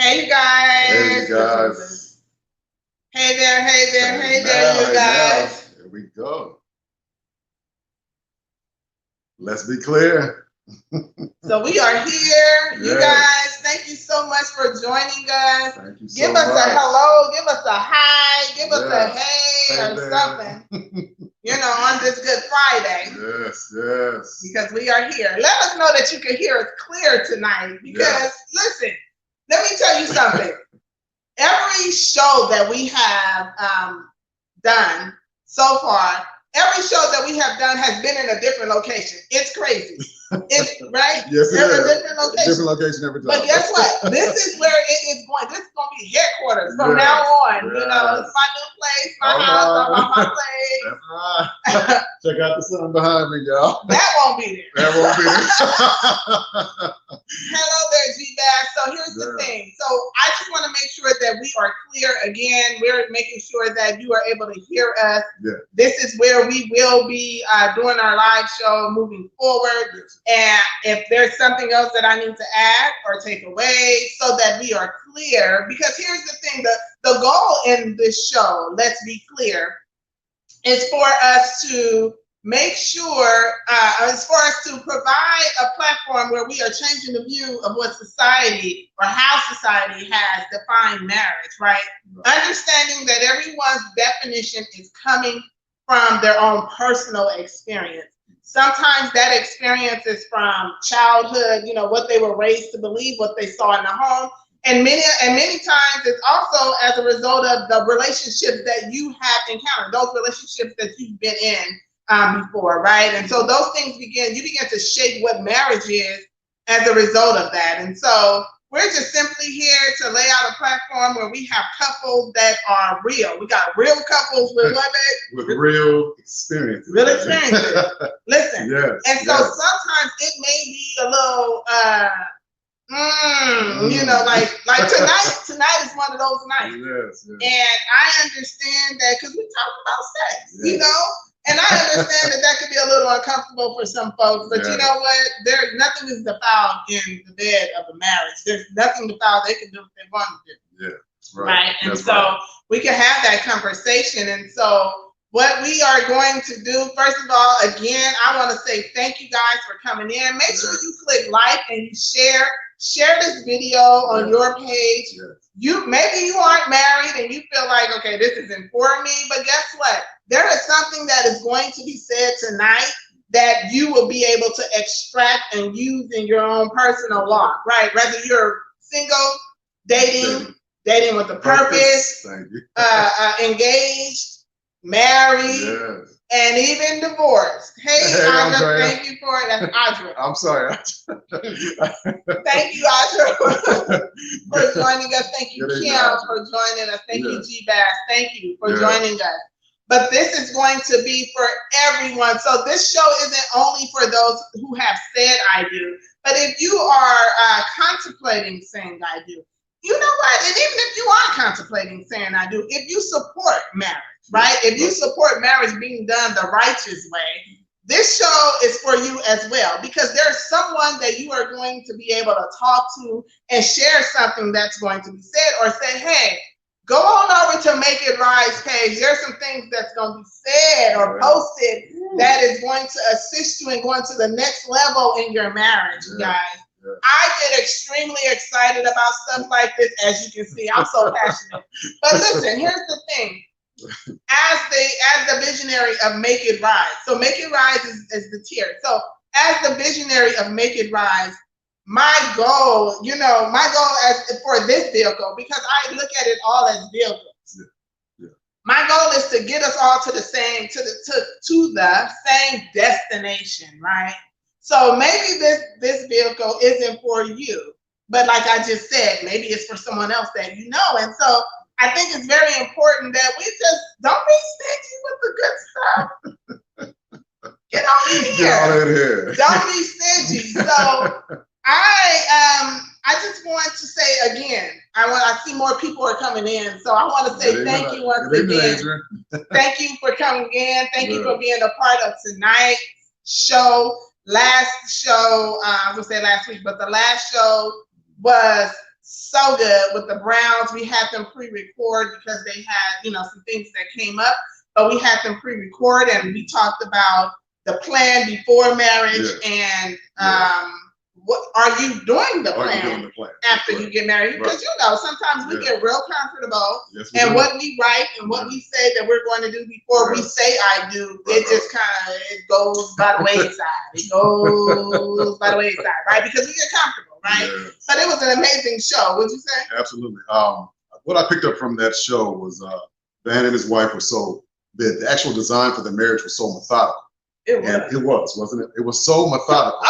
Hey you guys. Hey you guys. Hey there, hey there, hey there, you guys. Here we go. Let's be clear. So we are here. You guys, thank you so much for joining us. Thank you so give us a hello, give us a hi, give us a hey or something. On this Good Friday. Yes. Because we are here. Let us know that you can hear us clear tonight. Because listen, let me tell you something. Every show that we have done so far, every show that we have done has been in a different location. It's crazy. It's right. Yes, it is. Different location. Different location every time. But guess what? This is where it is going. This is going to be headquarters from now on. It's my new place, my house. I'm on my place. That's right. Check out the sun behind me, y'all. That won't be there. That won't be there. Hello there, G-Bass. So here's the thing. So I just want to make sure that we are clear again. We're making sure that you are able to hear us. This is where we will be doing our live show moving forward. And if there's something else that I need to add or take away so that we are clear, because here's the thing, the goal in this show, let's be clear, is for us to make sure, as far as to provide a platform where we are changing the view of what society or how society has defined marriage, right? Understanding that everyone's definition is coming from their own personal experience. Sometimes that experience is from childhood, what they were raised to believe, what they saw in the home. And many times it's also as a result of the relationships that you have encountered, those relationships that you've been in before, right? And so those things begin to shape what marriage is as a result of that. And so we're just simply here to lay out a platform where we have couples that are real. We got real couples with with real experiences. Real experiences. Listen. And so sometimes it may be a little like tonight is one of those nights. And I understand that because we talk about sex, and I understand that could be a little uncomfortable for some folks, but you know what? Nothing is defiled in the bed of a marriage. There's nothing defiled. They can do what they want to do. Right. And so we can have that conversation. And so what we are going to do, first of all, again, I want to say thank you guys for coming in. Make sure you click like and you share this video on your page. Maybe you aren't married and you feel like, okay, this isn't for me, but guess what? There is something that is going to be said tonight that you will be able to extract and use in your own personal walk, right? Whether you're single, dating with a purpose, engaged, married, and even divorced. Hey, Audra, thank you for it. That's Audra. I'm sorry. Thank you, Audra, for joining us. Thank you, Kim, for joining us. Thank you, G-Bass. Thank you for joining us. But this is going to be for everyone. So this show isn't only for those who have said I do, but if you are contemplating saying I do, you know what? And even if you aren't contemplating saying I do, if you support marriage, right? If you support marriage being done the righteous way, this show is for you as well, because there's someone that you are going to be able to talk to and share something that's going to be said, or say, hey, go on over to Make It Rise page. There's some things that's going to be said or posted that is going to assist you in going to the next level in your marriage, guys. I get extremely excited about stuff like this, as you can see. I'm so passionate. But listen, here's the thing. As the visionary of Make It Rise, so Make It Rise is the tier. So as the visionary of Make It Rise, my goal as for this vehicle, because I look at it all as vehicles. My goal is to get us all to the same destination, right? So maybe this vehicle isn't for you, but like I just said, maybe it's for someone else that you know. And so I think it's very important that we just don't be stingy with the good stuff. Get on in here. Get on in here. Don't be stingy. So I just want to say again, I see more people are coming in, so I want to say thank you once again. Thank you for coming in. Thank you for being a part of tonight's show. Last show, I was gonna say last week, but the last show was so good with the Browns. We had them pre-record because they had, some things that came up, but we had them pre-record and we talked about the plan before marriage and what are you doing the plan after you get married? Because sometimes we get real comfortable and what we write and what we say that we're going to do before we say I do, it just kind of it goes by the wayside. It goes by the wayside, right? Because we get comfortable, right? Yes. But it was an amazing show. What'd you say? Absolutely. What I picked up from that show was Van and his wife were the actual design for the marriage was so methodical. It was, wasn't it? It was so methodical.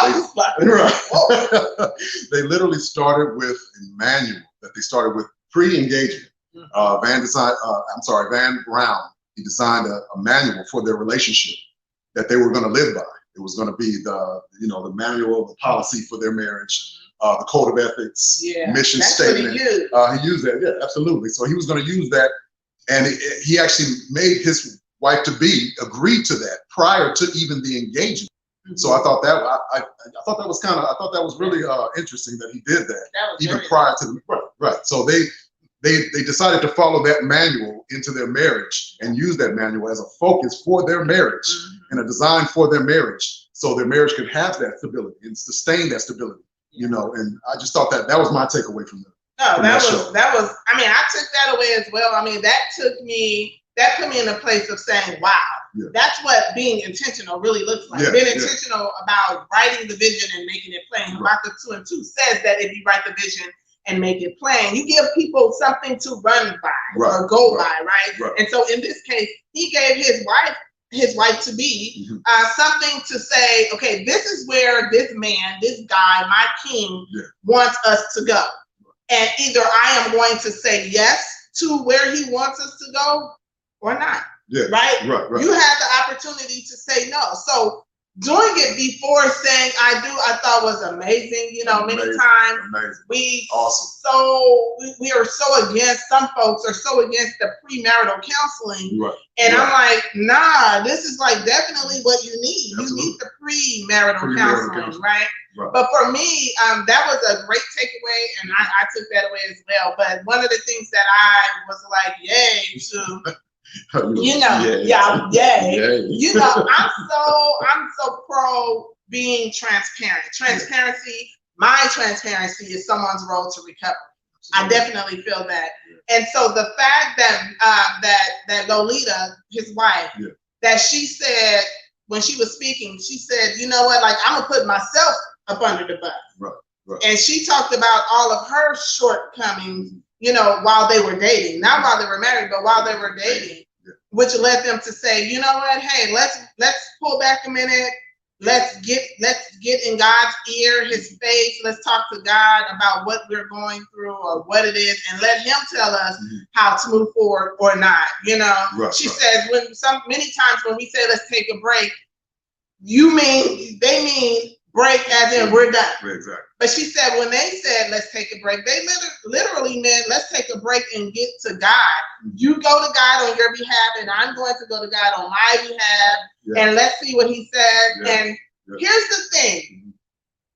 They literally started with a manual that they started with pre-engagement. Van Brown, he designed a manual for their relationship that they were going to live by. It was going to be the manual, the policy for their marriage, the code of ethics, mission statement. He used that, yeah, absolutely. So he was going to use that, and he actually made his wife to be agreed to that prior to even the engagement. So I thought that I thought that was really interesting that he did that even prior to the right. So they decided to follow that manual into their marriage and use that manual as a focus for their marriage and a design for their marriage, so their marriage could have that stability and sustain that stability. And I just thought that was my takeaway from that. No, that was. I mean, I took that away as well. I mean, that put me in a place of saying, wow, that's what being intentional really looks like. Being intentional about writing the vision and making it plain. Habakkuk 2:2 says that if you write the vision and make it plain, you give people something to run by or go by, right? And so in this case, he gave his wife to be something to say, okay, this is where this man, this guy, my king wants us to go. And either I am going to say yes to where he wants us to go or not, right? You have the opportunity to say no. So doing it before saying I do, I thought was amazing. Many times we are so against, some folks are so against the premarital counseling. And I'm like, nah, this is like definitely what you need. You need the premarital counseling, right? But for me, that was a great takeaway, and I took that away as well. But one of the things that I was like, yay to, I'm so pro being transparent. My transparency is someone's road to recovery. I definitely feel that. And so the fact that Lolita, his wife, that she said when she was speaking, she said, you know what, like I'm gonna put myself up under the bus. And she talked about all of her shortcomings, while they were dating, not while they were married, but while they were dating, which led them to say, you know what, hey, let's pull back a minute. Let's get in God's ear, his face. Let's talk to God about what we're going through or what it is, and let him tell us how to move forward or not. She says many times when we say let's take a break, they mean break as in we're done. Exactly. But she said when they said let's take a break, they literally meant let's take a break and get to God. You go to God on your behalf, and I'm going to go to God on my behalf, and let's see what he says. And here's the thing.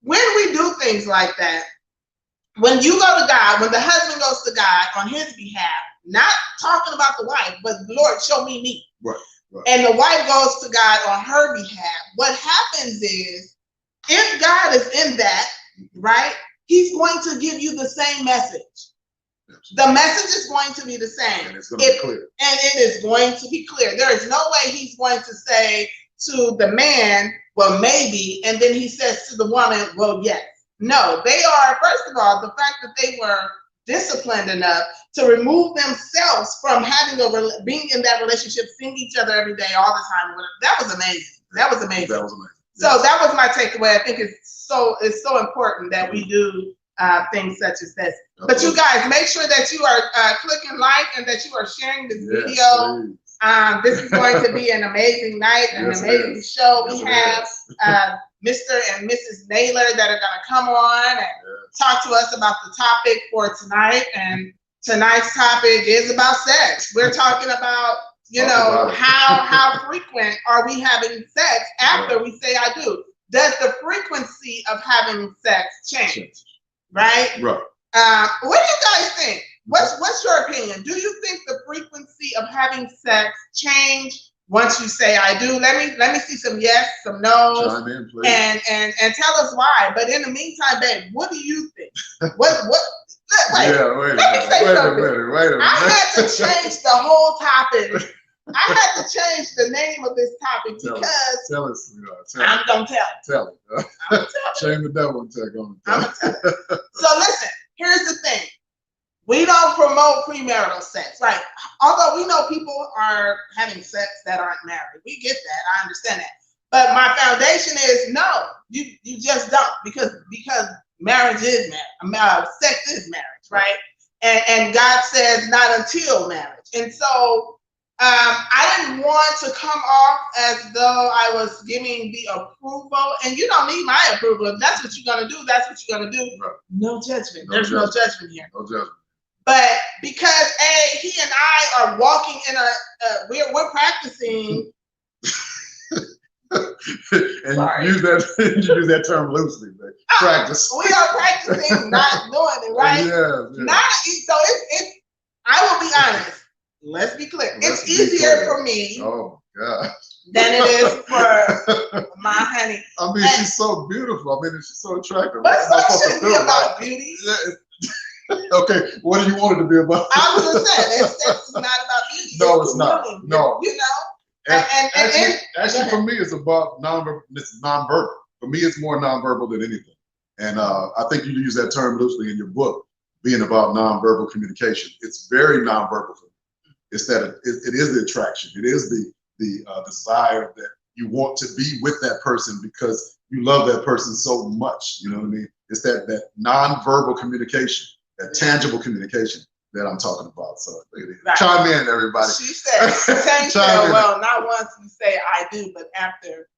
When we do things like that, when you go to God, when the husband goes to God on his behalf, not talking about the wife, but Lord, show me me. And the wife goes to God on her behalf, what happens is, if God is in that, right, he's going to give you the same message. The message is going to be the same. And it's going to be clear. And it is going to be clear. There is no way he's going to say to the man, well, maybe, and then he says to the woman, well, yes. No, they are, first of all, the fact that they were disciplined enough to remove themselves from being in that relationship, seeing each other every day, all the time. That was amazing. So that was my takeaway. I think it's so important that we do things such as this. But you guys, make sure that you are clicking like and that you are sharing this video. This is going to be an amazing night, an amazing show. We have Mr. and Mrs. Naylor that are going to come on and talk to us about the topic for tonight. And tonight's topic is about sex. We're talking about how frequent are we having sex after we say I do? Does the frequency of having sex change? Right? What do you guys think? What's your opinion? Do you think the frequency of having sex change once you say I do? Let me see some yes, some no's, chime in, please. And tell us why. But in the meantime, babe, what do you think? Wait, Wait a minute. I had to change the whole topic. I had to change the name of this topic because tell us, I'm gonna tell it. Shame the devil and take on I'm gonna tell it. So listen, here's the thing. We don't promote premarital sex, right? Although we know people are having sex that aren't married. We get that. I understand that. But my foundation is no, you just don't, because marriage is marriage. Sex is marriage, right? And God says not until marriage. And so I didn't want to come off as though I was giving the approval, and you don't need my approval. If that's what you're gonna do, that's what you're gonna do. No judgment. There's no judgment here. No judgment. But because he and I are walking in we're practicing. And you use that term loosely, man. Practice. We are practicing not doing it, right? Yeah. So it's I will be honest. Let's be clear. It's easier for me than it is for my honey. I mean, she's so beautiful. I mean, she's so attractive. But sex shouldn't be about beauty. Okay, what do you want it to be about? I was just saying, sex is not about beauty. No, it's not. No. You know? Actually, for me, it's about nonverbal. For me, it's more nonverbal than anything. And I think you use that term loosely in your book, being about nonverbal communication. It's very nonverbal for me. It's that it is the attraction. It is the desire that you want to be with that person because you love that person so much. You know what I mean? It's that nonverbal communication, that tangible communication that I'm talking about. So right. Chime in, everybody. She said, well, not once you say I do, but after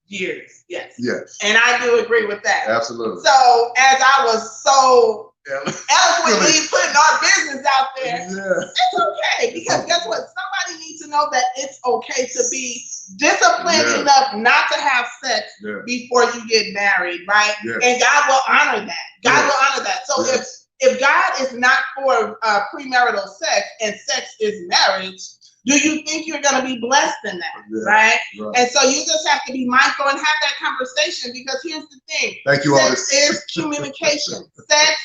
years, yes. Yes. And I do agree with that. Absolutely. So as I was so eloquently putting our business out there, it's okay, because guess what? Somebody needs to know that it's okay to be disciplined enough not to have sex before you get married, right? And God will honor that. God will honor that. So if God is not for premarital sex and sex is marriage, do you think you're going to be blessed in that, right? And so you just have to be mindful and have that conversation, because here's the thing. Thank you, sex is communication. Sex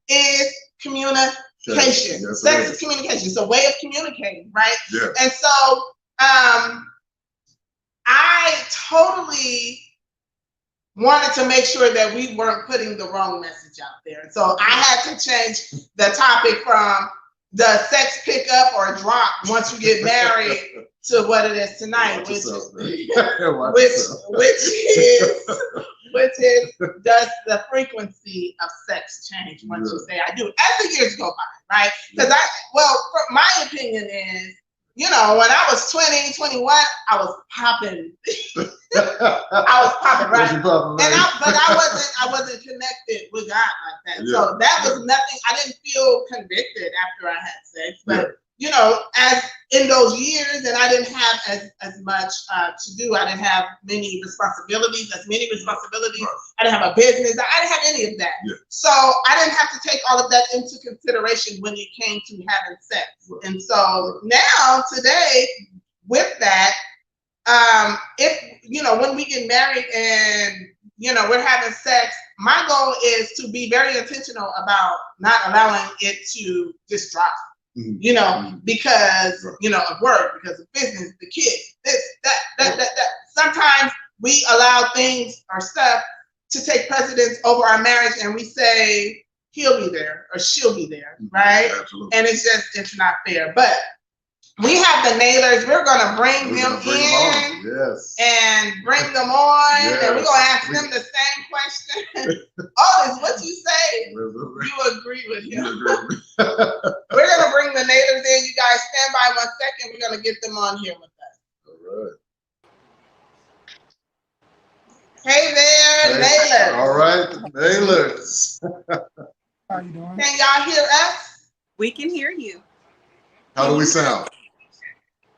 is communication. Yes, sex is communication. It's a way of communicating, right? Yeah. And so I totally wanted to make sure that we weren't putting the wrong message out there. And so I had to change the topic from the sex pickup or drop once you get married to what it is tonight, which is does the frequency of sex change once you say I do, as the years go by, right? Because my opinion is, you know, when I was 20, 21, I was popping. I was popping, right? But I wasn't connected with God like that. So that was nothing. I didn't feel convicted after I had sex. But you know, as in those years, and I didn't have as much to do. I didn't have many responsibilities. I didn't have a business. I didn't have any of that. So I didn't have to take all of that into consideration when it came to having sex. And so now, today, with that, if you know, when we get married and you know we're having sex, my goal is to be very intentional about not allowing it to just drop. You know, because you know, of work, because of business, the kids, this, that. Sometimes we allow things or stuff to take precedence over our marriage, and we say he'll be there or she'll be there, right? Absolutely. And it's not fair. But we have the Naylors. We're gonna bring them in, and bring them on, and we're gonna ask them the same question. Otis, what you say? You agree with him? We're gonna bring the Naylors in. You guys stand by 1 second. We're gonna get them on here with us. All right. Hey there, Naylor. All right, Naylors. How you doing? Can y'all hear us? We can hear you. How do we sound?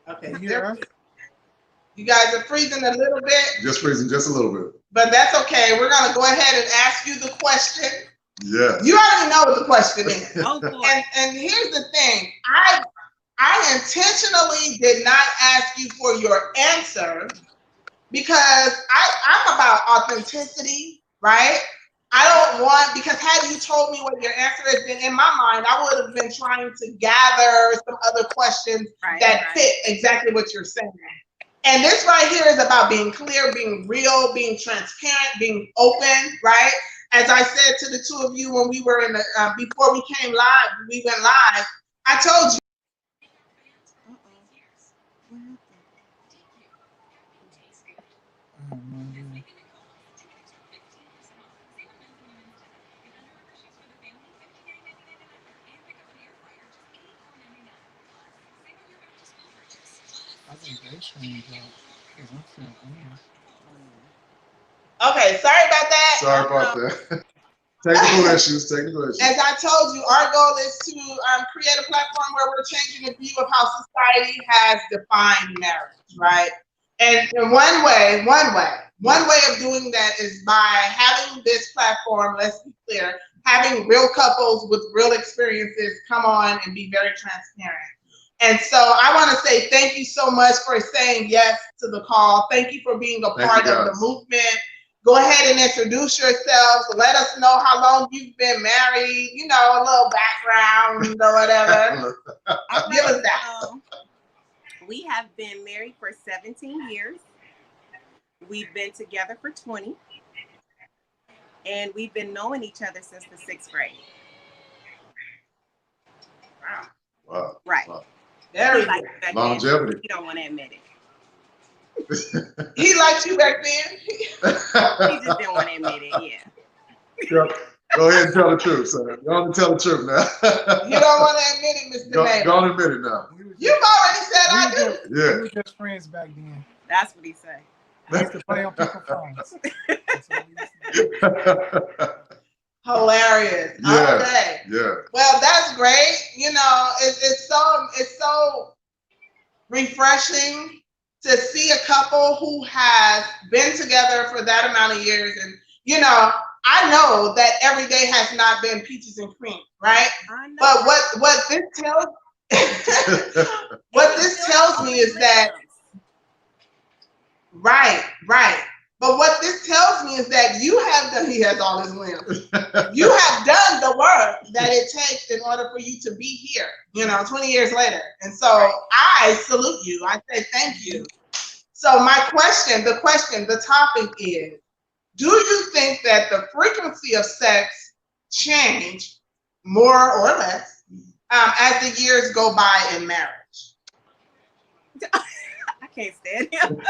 Okay. You guys are freezing a little bit. Just freezing, just a little bit. But that's okay. We're gonna go ahead and ask you the question. Yes. You already know what the question is. Oh, boy. And here's the thing. I intentionally did not ask you for your answer because I'm about authenticity, right? I don't want, because had you told me what your answer is, then in my mind, I would have been trying to gather some other questions that fit exactly what you're saying. And this right here is about being clear, being real, being transparent, being open, right? As I said to the two of you when we were in the, before we came live, we went live, I told you. Okay, sorry about that. Sorry about that. Technical issues. As I told you, our goal is to create a platform where we're changing the view of how society has defined marriage, right? And one way of doing that is by having this platform, let's be clear, having real couples with real experiences come on and be very transparent. And so I want to say thank you so much for saying yes to the call. Thank you for being a part of the movement. Go ahead and introduce yourselves. Let us know how long you've been married, you know, a little background or whatever. Give us that. We have been married for 17 years. We've been together for 20. And we've been knowing each other since the 6th grade. Wow. Right. Wow. Very like longevity. You don't want to admit it. He liked you back then. He just didn't want to admit it. Yeah. Go ahead and tell the truth, sir. Go on and tell the truth now. You don't want to admit it, Mr. Naylor. Go on and admit it now. You've already said I do. Yeah. We were just friends back then. That's what he said. I used to play on people's phones. Hilarious. Yeah. Okay. Yeah. Well, that's great. You know, it's so refreshing to see a couple who has been together for that amount of years. And, you know, I know that every day has not been peaches and cream, right? But what this tells what this tells me is that right. But what this tells me is that you have done, he has all his limbs. You have done the work that it takes in order for you to be here, you know, 20 years later. And so I salute you. I say thank you. So my question, the topic is, do you think that the frequency of sex change more or less as the years go by in marriage? I can't stand him.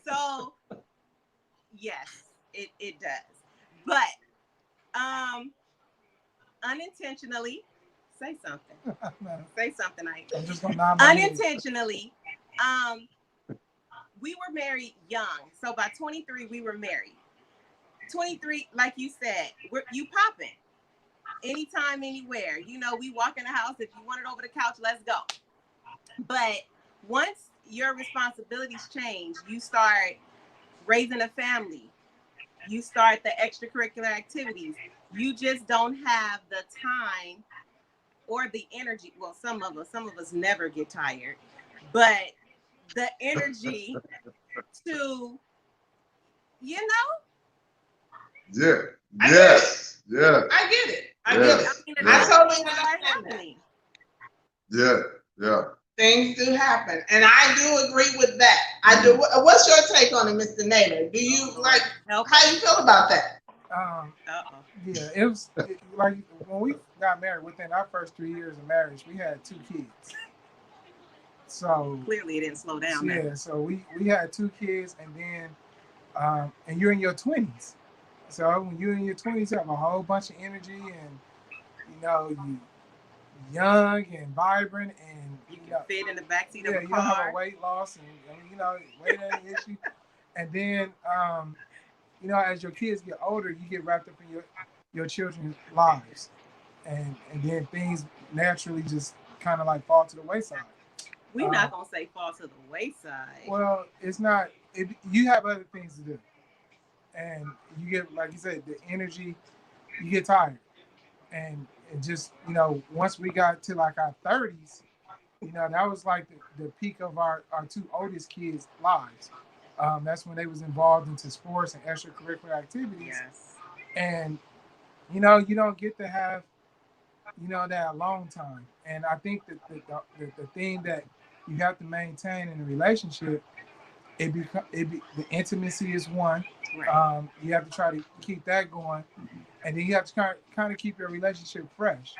So, yes, it does. But unintentionally, say something. Say something, I'm just gonna nod my head. Unintentionally, we were married young. So by 23, we were married. 23, like you said, you popping. Anytime, anywhere. You know, we walk in the house. If you want it over the couch, let's go. But once your responsibilities change, you start raising a family. You start the extracurricular activities. You just don't have the time or the energy. Well, some of us never get tired, but the energy to, you know. Yeah. Yes. Yeah. I get it. I totally understand that. Yeah. Yeah. Things do happen, and I do agree with that. I do. What's your take on it, Mr. Naylor? Do you like how you feel about that? Yeah, it was like when we got married. Within our first 3 years of marriage, we had 2 kids. So clearly, it didn't slow down. Yeah, so we had 2 kids, and then and you're in your 20s. So when you're in your 20s, you have a whole bunch of energy, and you know you young and vibrant, and you can fit in the backseat of a car. You don't have a weight loss, and you know weight ain't an issue. And then you know, as your kids get older, you get wrapped up in your children's lives, and then things naturally just kind of like fall to the wayside. We're not gonna say fall to the wayside. Well, it's not. You have other things to do, and you get, like you said, the energy, you get tired. And just, once we got to like our 30s, that was like the peak of our two oldest kids' lives. That's when they was involved into sports and extracurricular activities. Yes. And, you don't get to have, that a long time. And I think that the thing that you have to maintain in a relationship, the intimacy is one. Right. You have to try to keep that going, and then you have to kind of keep your relationship fresh,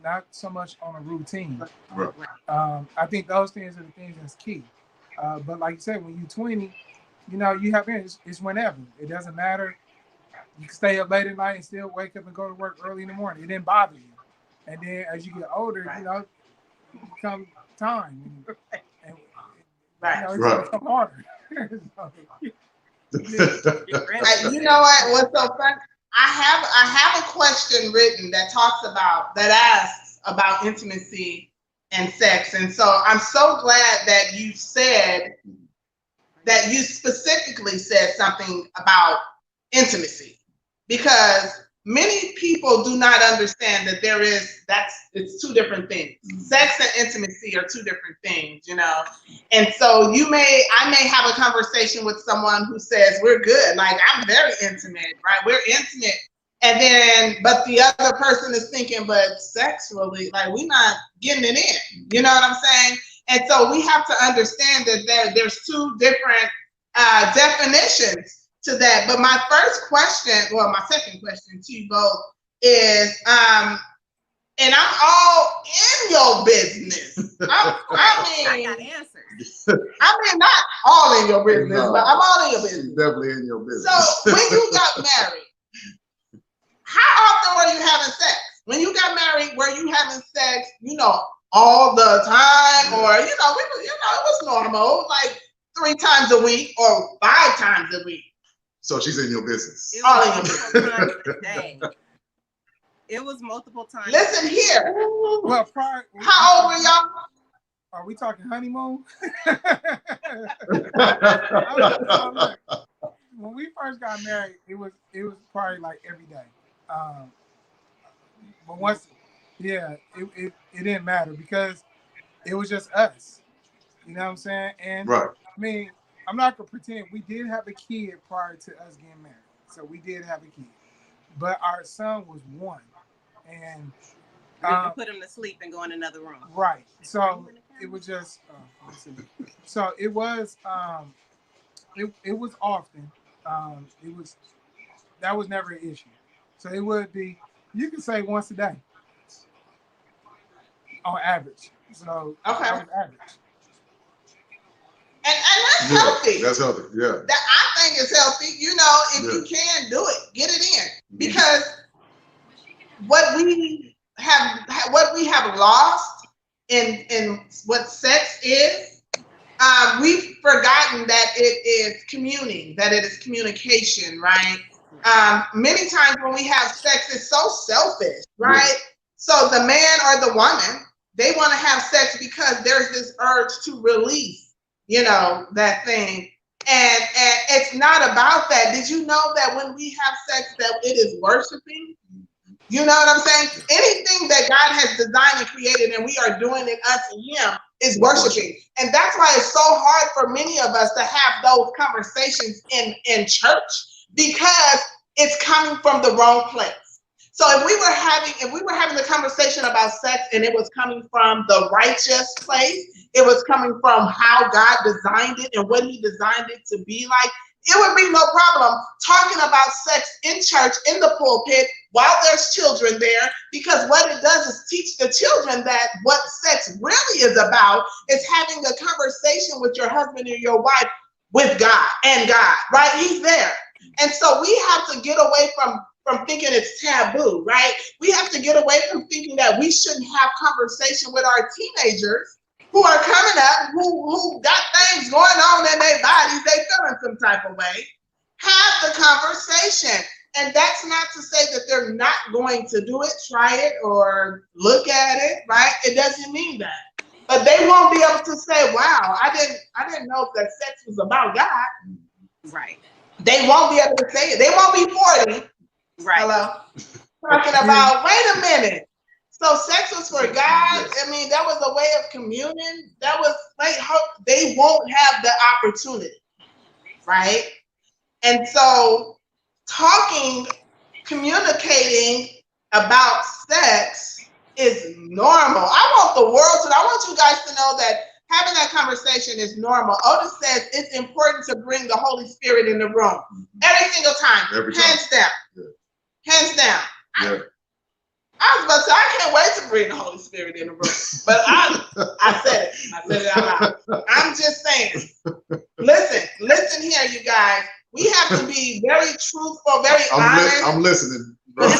not so much on a routine. Right. I think those things are the things that's key. But like you said, when you're 20, you have it's whenever. It doesn't matter. You can stay up late at night and still wake up and go to work early in the morning. It didn't bother you. And then as you get older, it become time. And it's become harder. You know what? What's so fun? I have a question written that asks about intimacy and sex, and so I'm so glad that you specifically said something about intimacy, because many people do not understand that it's two different things. Sex and intimacy are two different things, And so I may have a conversation with someone who says we're good, like I'm very intimate, right? We're intimate. And then, but the other person is thinking, but sexually, like we're not getting it in. You know what I'm saying? And so we have to understand that there's two different definitions to that. But my second question to you both is, and I'm all in your business. I got answers. I mean, not all in your business, but I'm all in your business. Definitely in your business. So when you got married, how often were you having sex? When you got married, were you having sex, all the time, or it was normal, like 3 times a week or 5 times a week? So she's in your business. It was multiple times a day. It was multiple times. Listen here. Well, how old were y'all? Are we talking honeymoon? When we first got married, it was probably like every day. But once, it didn't matter because it was just us. You know what I'm saying? And right. I mean, I'm not gonna pretend we did have a kid prior to us getting married. So we did have a kid, but our son was 1, and we can put him to sleep and go in another room. Right. So it was just. So it was. It was often. That was never an issue. So it would be. You can say once a day. On average. So okay. On average. And that's healthy. That's healthy, yeah. That I think is healthy. If you can do it, get it in. Because what we have lost in what sex is, we've forgotten that it is communing, that it is communication, right? Many times when we have sex, it's so selfish, right? Yeah. So the man or the woman, they want to have sex because there's this urge to release, that thing. And it's not about that. Did you know that when we have sex, that it is worshiping? You know what I'm saying? Anything that God has designed and created and we are doing it unto Him is worshiping. And that's why it's so hard for many of us to have those conversations in church, because it's coming from the wrong place. So if we were having the conversation about sex and it was coming from the righteous place, it was coming from how God designed it and what He designed it to be like, it would be no problem talking about sex in church, in the pulpit, while there's children there, because what it does is teach the children that what sex really is about is having a conversation with your husband or your wife with God and God, right? He's there. And so we have to get away from thinking it's taboo, right? We have to get away from thinking that we shouldn't have conversation with our teenagers who are coming up, who got things going on in their bodies, they feeling some type of way. Have the conversation. And that's not to say that they're not going to do it, try it, or look at it, right? It doesn't mean that. But they won't be able to say, wow, I didn't know that sex was about God. Right. they won't be able to say it. They won't be 40. Right. Hello. Talking about, wait a minute. So sex was for God. I mean, that was a way of communion. That was like, they won't have the opportunity, right? And so communicating about sex is normal. I want you guys to know that having that conversation is normal. Otis says it's important to bring the Holy Spirit in the room every single time. Hands down. Yeah. Hands down. Yeah. I was about to say, I can't wait to bring the Holy Spirit in the room. But I said it. I said it out loud. I'm just saying. Listen here, you guys. We have to be very truthful, very honest. I'm listening, bro.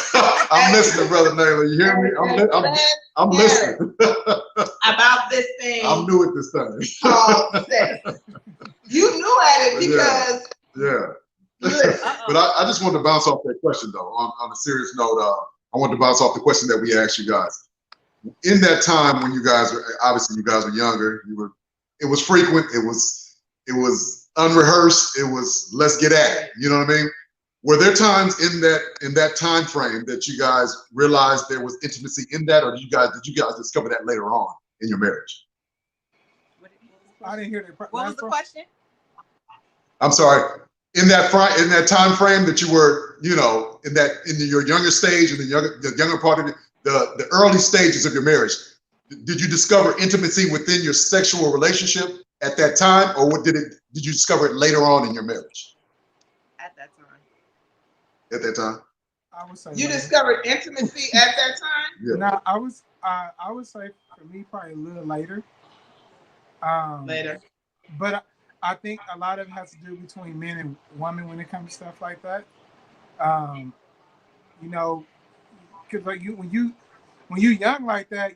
I'm listening, Brother Naylor. You hear me? I'm listening. About this thing. I'm new at this thing. Called sex. You knew at it because. Yeah. But I just wanted to bounce off that question, though. On a serious note, I wanted to bounce off the question that we asked you guys. In that time when you guys were younger, it was frequent, it was unrehearsed, it was let's get at it. You know what I mean? Were there times in that time frame that you guys realized there was intimacy in that, or did you guys discover that later on in your marriage? I didn't hear that. What was the question? I'm sorry. In that time frame that you were, in your younger stage, in the younger part of the early stages of your marriage, did you discover intimacy within your sexual relationship at that time, or did you discover it later on in your marriage? At that time. At that time. I would say you discovered intimacy at that time. Yeah. No, I would say for me probably a little later. Later. But I think a lot of it has to do between men and women when it comes to stuff like that. Because like when you young like that,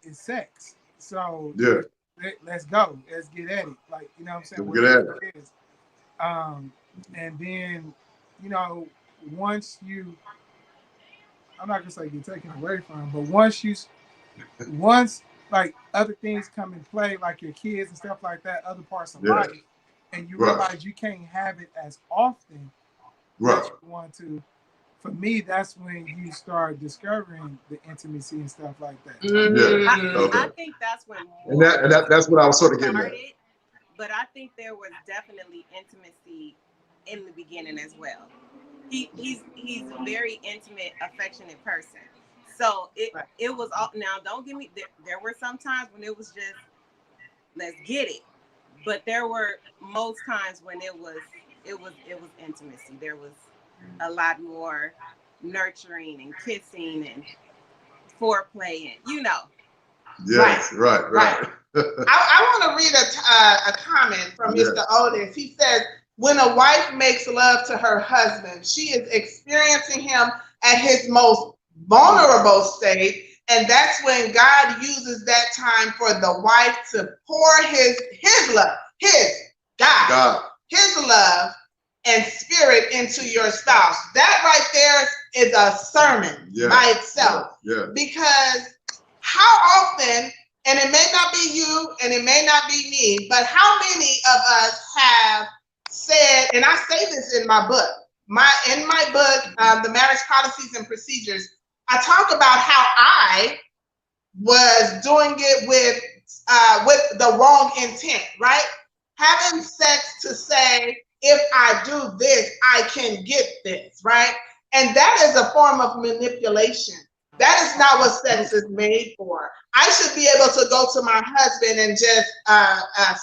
it's sex. So yeah, let's go, let's get at it. Like what I'm saying. Get at it. Is. And then once I'm not gonna say get taken away from, but once like other things come in play, like your kids and stuff like that, other parts of life. And you realize you can't have it as often as you want to. For me, that's when you start discovering the intimacy and stuff like that. I think that's when. And that's what I was sort of getting at. But I think there was definitely intimacy in the beginning as well. He's a very intimate, affectionate person. So it was all. Now, don't get me. There were some times when it was just let's get it. But there were most times when it was intimacy. There was a lot more nurturing and kissing and foreplay and Yes, right. I want to read a comment from Mr. Otis. He says, when a wife makes love to her husband, she is experiencing him at his most vulnerable state. And that's when God uses that time for the wife to pour his love, his love and spirit into your spouse. That right there is a sermon by itself. Yeah. Because how often, and it may not be you and it may not be me, but how many of us have said, and I say this in my book, The Marriage Policies and Procedures, I talk about how I was doing it with the wrong intent, right? Having sex to say, if I do this, I can get this, right? And that is a form of manipulation. That is not what sex is made for. I should be able to go to my husband and just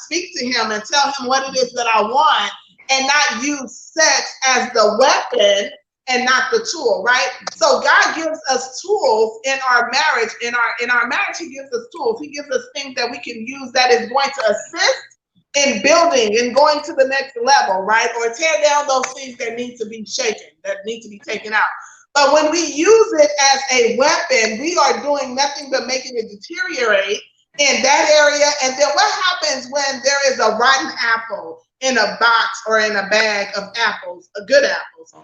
speak to him and tell him what it is that I want, and not use sex as the weapon and not the tool, right? So God gives us tools in our marriage. In our marriage, he gives us tools. He gives us things that we can use that is going to assist in building and going to the next level, right? Or tear down those things that need to be shaken, that need to be taken out. But when we use it as a weapon, we are doing nothing but making it deteriorate in that area. And then what happens when there is a rotten apple in a box or in a bag of apples, good apples?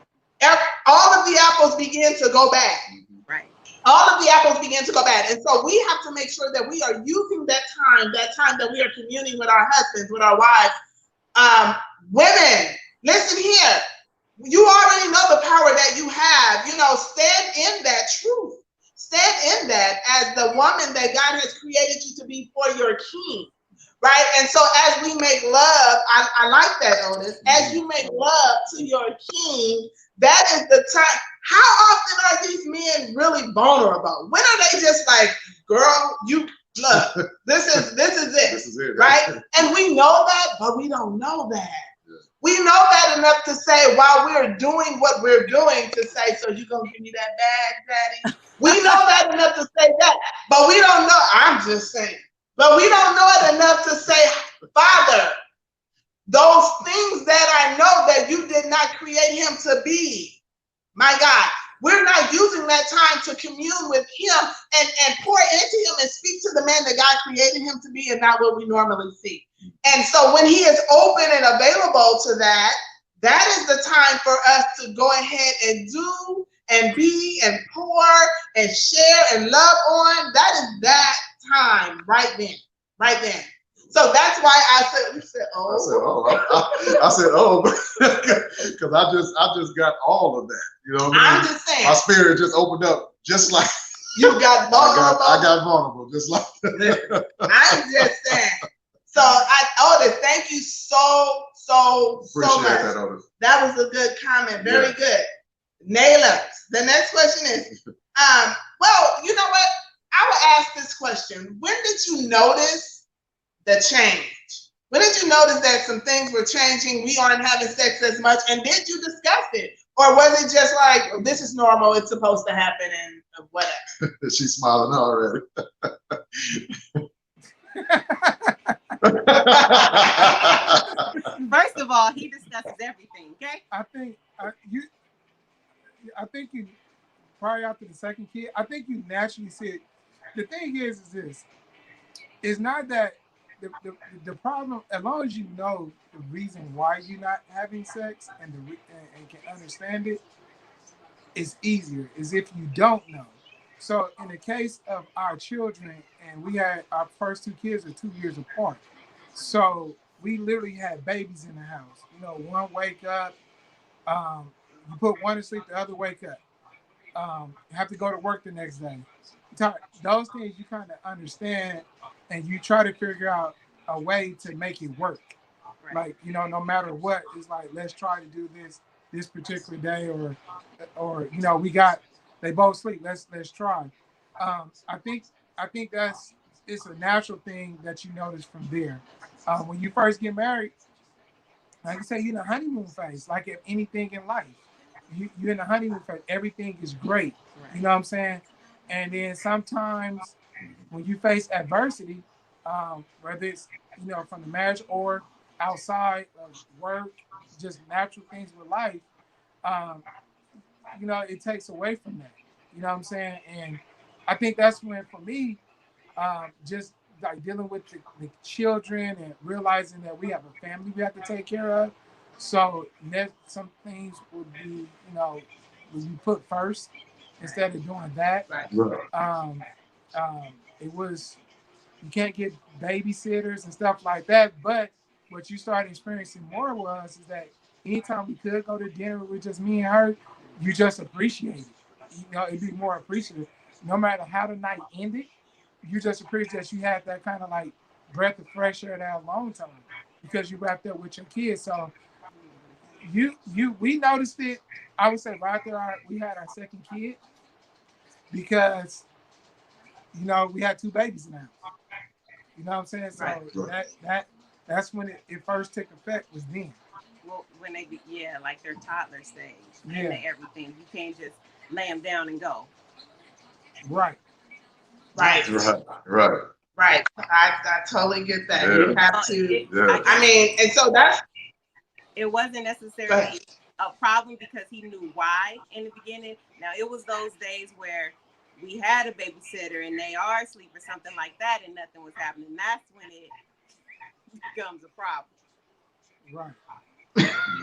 All of the apples begin to go bad. Right. All of the apples begin to go bad. And so we have to make sure that we are using that time that we are communing with our husbands, with our wives. Women, listen here. You already know the power that you have. You know, stand in that truth. Stand in that as the woman that God has created you to be for your king. Right? And so as we make love, I like that, Otis. As you make love to your king, that is the time. How often are these men really vulnerable? When are they just like, girl, you look, this is it. This is it. Right? And we know that, but we don't know that. We know that enough to say while we're doing what we're doing to say, so you gonna give me that bag, daddy? We know that enough to say that, but we don't know. I'm just saying. But we don't know it enough to say, Father, those things that I know that you did not create him to be. My God, we're not using that time to commune with him and pour into him and speak to the man that God created him to be and not what we normally see. And so when he is open and available to that, that is the time for us to go ahead and do and be and pour and share and love on. That is that time right then. So that's why I said, you said, oh. I said, oh, because I just got all of that. You know what I mean? I'm just saying. My spirit just opened up just like. You got vulnerable. I got vulnerable just like that. I'm just saying. So, Otis, thank you so Appreciate much. that, Otis. That was a good comment. Very good. Naylor, the next question is, well, you know what? I will ask this question. When did you notice the change? When did you notice that some things were changing? We aren't having sex as much. And did you discuss it? Or was it just like, this is normal, it's supposed to happen and whatever? She's smiling already. First of all, he discusses everything, okay? I think you probably after the second kid, I think you naturally said, the thing is this, it's not that the problem, as long as you know the reason why you're not having sex and can understand it, it's easier as if you don't know. So in the case of our children, and we had our first two kids are 2 years apart. So we literally had babies in the house. You know, one wake up, you put one to sleep, the other wake up. Have to go to work the next day. Those things you kind of understand, and you try to figure out a way to make it work. Right. Like, you know, no matter what, it's like, let's try to do this particular day, or you know, they both sleep. Let's try. I think it's a natural thing that you notice from there. When you first get married, like I say, you're in the honeymoon phase. Like if anything in life, you're in the honeymoon phase. Everything is great. Right. You know what I'm saying? And then sometimes when you face adversity, whether it's, you know, from the marriage or outside of work, just natural things with life, you know, it takes away from that. You know what I'm saying? And I think that's when, for me, just like dealing with the children and realizing that we have a family we have to take care of. So some things would be, you know, would you put first instead of doing that. Right. It was, you can't get babysitters and stuff like that. But what you started experiencing more is that anytime we could go to dinner with just me and her, you just appreciate it. You know, it'd be more appreciative. No matter how the night ended, you just appreciate that you had that kind of like breath of fresh air that long time because you wrapped up with your kids. So we noticed it. I would say right there, we had our second kid because, you know, we had two babies now. You know what I'm saying? So that's when it first took effect, was then. Well, when they like their toddler stage, and everything, you can't just lay them down and go. Right. I totally get that. You have to. I mean, and so it wasn't necessarily a problem because he knew why in the beginning. Now it was those days where we had a babysitter and they are asleep or something like that, and nothing was happening. That's when it becomes a problem. Right.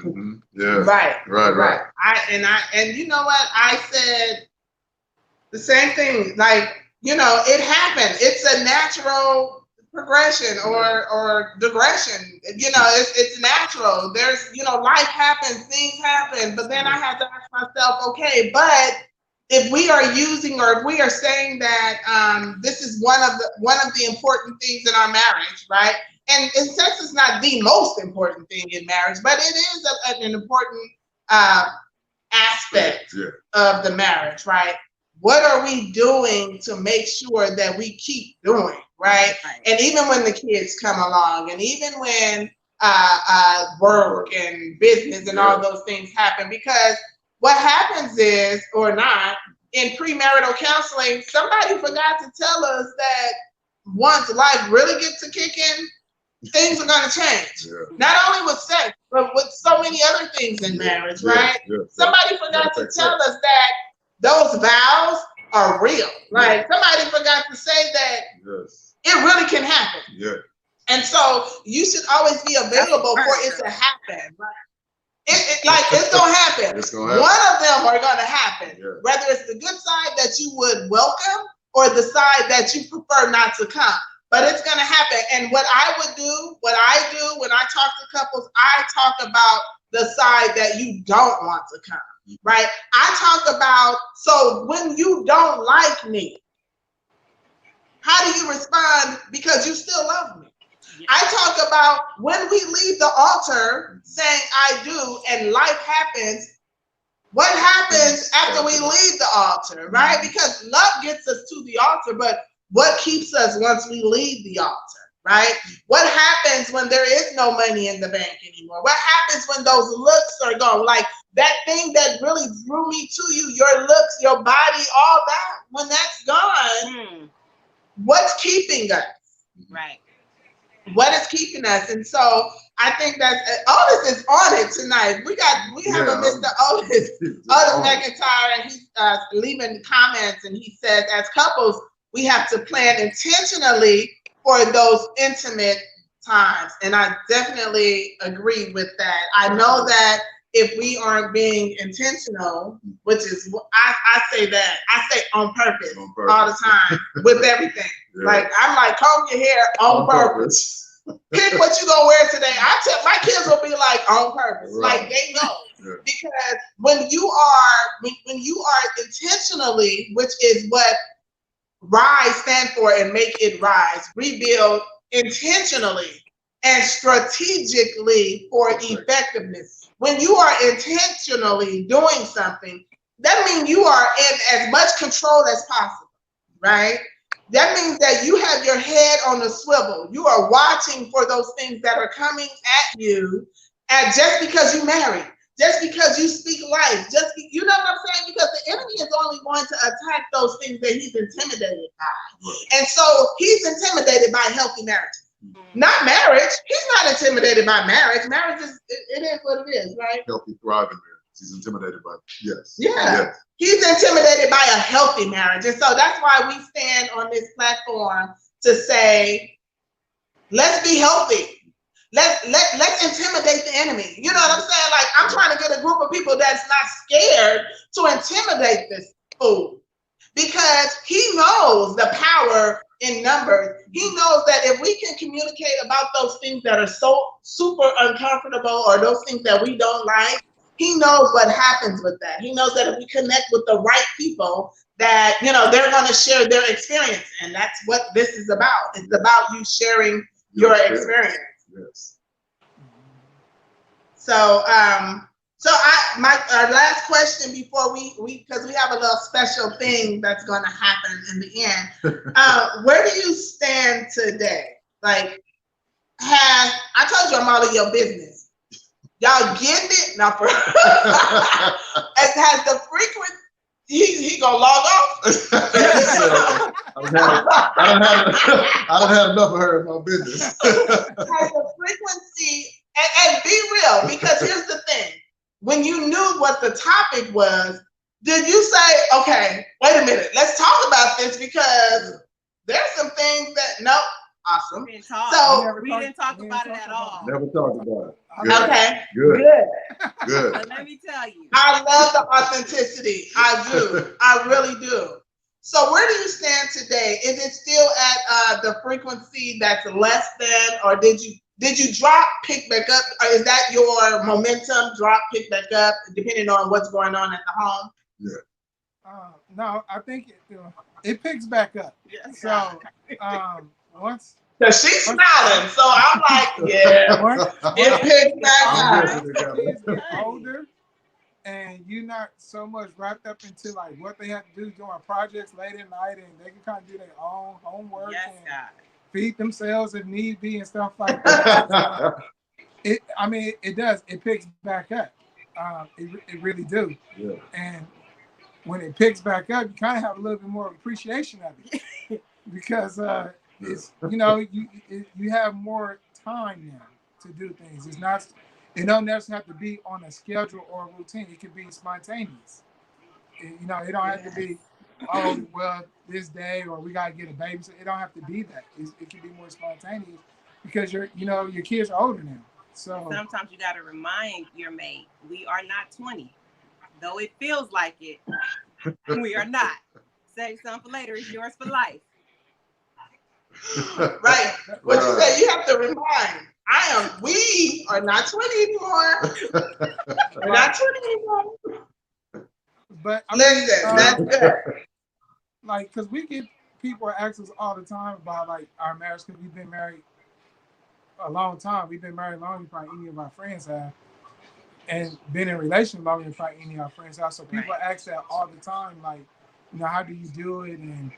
Mm-hmm. Yeah. Right. And you know what? I said the same thing. Like, you know, it happened. It's a natural progression or digression. You know, it's natural. There's, you know, life happens, things happen, but then I had to ask myself, okay, but if we are using, or if we are saying that this is one of the important things in our marriage, right? And sex is not the most important thing in marriage, but it is an important aspect of the marriage, right? What are we doing to make sure that we keep doing, right? And even when the kids come along, and even when work and business and all those things happen, because what happens is, or not, in premarital counseling, somebody forgot to tell us that once life really gets to kicking, things are going to change. Not only with sex, but with so many other things in marriage, right? Somebody forgot to tell us that those vows are real. Like somebody forgot to say that it really can happen. And so you should always be available for it to happen. Right? It's gonna happen. One of them are gonna happen. Whether it's the good side that you would welcome or the side that you prefer not to come. But it's gonna happen. And what I do when I talk to couples, I talk about the side that you don't want to come. Right? I talk about, so when you don't like me, how do you respond? Because you still love me. I talk about when we leave the altar saying I do and life happens, what happens after we leave the altar, right? Because love gets us to the altar, but what keeps us once we leave the altar, right? What happens when there is no money in the bank anymore? What happens when those looks are gone? Like that thing that really drew me to you, your looks, your body, all that, when that's gone, what's keeping us? Right. What is keeping us? And so I think that Otis is on it tonight. We have a Mr. Otis McIntyre, and he's leaving comments, and he says, as couples, we have to plan intentionally for those intimate times. And I definitely agree with that. I know that if we aren't being intentional, which is, I say that, I say on purpose all the time with everything. Like, I'm like, comb your hair on purpose. Pick what you gonna wear today. I tell my kids will be like, on purpose. Like, they know. Because when you are intentionally, which is what RISE stand for, and make it rise, rebuild intentionally and strategically for effectiveness. When you are intentionally doing something, that means you are in as much control as possible, right? That means that you have your head on the swivel. You are watching for those things that are coming at you, and just because you married, just because you speak life, you know what I'm saying? Because the enemy is only going to attack those things that he's intimidated by. And so he's intimidated by healthy marriage. Not marriage. He's not intimidated by marriage. Marriage is, it is what it is, right? Healthy, thriving marriage. He's intimidated by, He's intimidated by a healthy marriage. And so that's why we stand on this platform to say, let's be healthy. Let's intimidate the enemy. You know what I'm saying? Like, I'm trying to get a group of people that's not scared to intimidate this fool, because he knows the power in numbers. He knows that if we can communicate about those things that are so super uncomfortable, or those things that we don't like, he knows what happens with that. He knows that if we connect with the right people, that, you know, they're going to share their experience. And that's what this is about. It's about you sharing your experience. Yes. So, our last question before we because we have a little special thing that's going to happen in the end. Where do you stand today? Like, I told you I'm all of your business. Y'all getting it? Now, has the frequency, he gonna log off? I don't have enough of her in my business. Has the frequency, and be real, because here's the thing. When you knew what the topic was, did you say, okay, wait a minute, let's talk about this, because there's some things that, nope. Awesome. We didn't talk about it at all. Never talked about it. Good. Okay. Good. But let me tell you, I love the authenticity. I do. I really do. So where do you stand today? Is it still at the frequency that's less than, or did you drop, pick back up? Or is that your momentum, drop, pick back up, depending on what's going on at the home? Yeah. No, I think it picks back up. Yes, So once. Cause she's smiling, so I'm like, yeah, it picks back up. Kids get older, and you're not so much wrapped up into like what they have to do doing projects late at night, and they can kind of do their own homework and feed themselves if need be and stuff like that. It does. It picks back up. It really do. Yeah. And when it picks back up, you kind of have a little bit more appreciation of it because it's you have more time now to do things. It don't necessarily have to be on a schedule or a routine. It can be spontaneous. It don't have to be, oh, well, this day or we got to get a baby. It don't have to be that. It can be more spontaneous because your kids are older now. So sometimes you got to remind your mate, we are not 20. Though it feels like it, we are not. Save some for later. It's yours for life. Right. What you say, you have to remind. We are not 20 anymore. We're not 20 anymore. But listen, that's good. Like, because we get people ask us all the time about like our marriage, because we've been married a long time. We've been married longer than probably any of our friends have, and been in a relationship longer than probably any of our friends have. So people ask that all the time, like, how do you do it? And,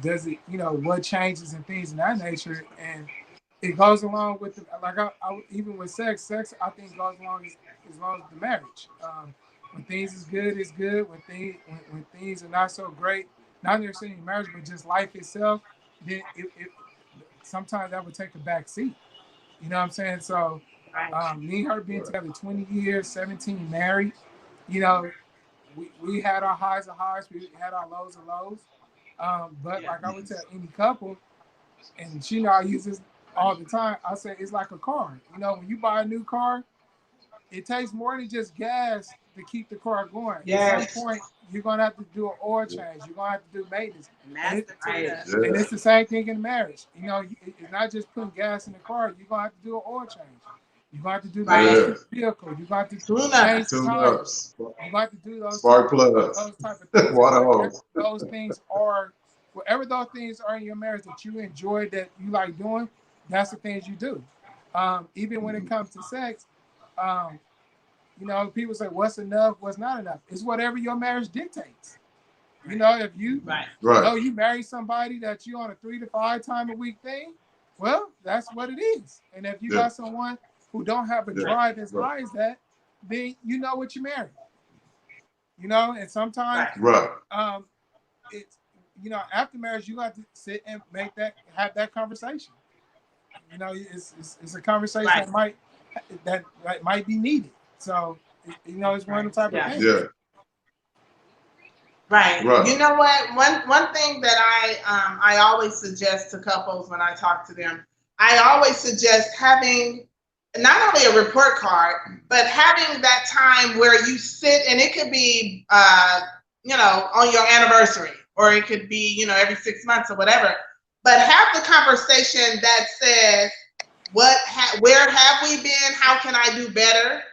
does it, what changes and things of that nature? And it goes along with, even with sex, I think goes along as long as the marriage. When things is good, it's good. When things are not so great, not necessarily marriage, but just life itself, then it sometimes that would take a back seat. You know what I'm saying? So me and her being together 20 years, 17 married, we had our highs and highs, we had our lows and lows. But like I would tell any couple, and I use this all the time, I say it's like a car. When you buy a new car, it takes more than just gas to keep the car going. Yes. At some point, you're going to have to do an oil change. You're going to have to do maintenance. And it's the same thing in marriage. It's not just putting gas in the car. You're going to have to do an oil change. You're going to have to do maintenance to the vehicle. You're going to have to change the tires. You're going to have to do those spark plugs, those type of things. water hose. Those things are, whatever those things are in your marriage that you enjoy, that you like doing, that's the things you do. Even when it comes to sex, people say, what's enough, what's not enough? It's whatever your marriage dictates. If you you marry somebody that you on a 3 to 5 time a week thing, well, that's what it is. And if you got someone who don't have a drive as high as that, then you know what you marry. And sometimes it's after marriage you have to sit and have that conversation. It's a conversation that might be needed. So, it's one of the type of things. Yeah. Right. You know what? One thing that I always suggest to couples when I talk to them, I always suggest having not only a report card, but having that time where you sit, and it could be, on your anniversary, or it could be, every 6 months or whatever. But have the conversation that says, where have we been? How can I do better?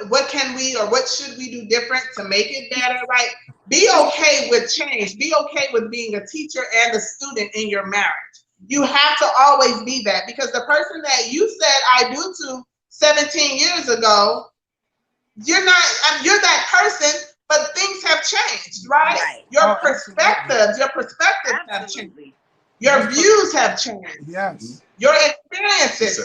What can we, or what should we do different to make it better, right? Be okay with change. Be okay with being a teacher and a student in your marriage. You have to always be that, because the person that you said I do to 17 years ago, you're that person, but things have changed, right? Your perspectives have changed. Your views have changed. Yes. Your experiences.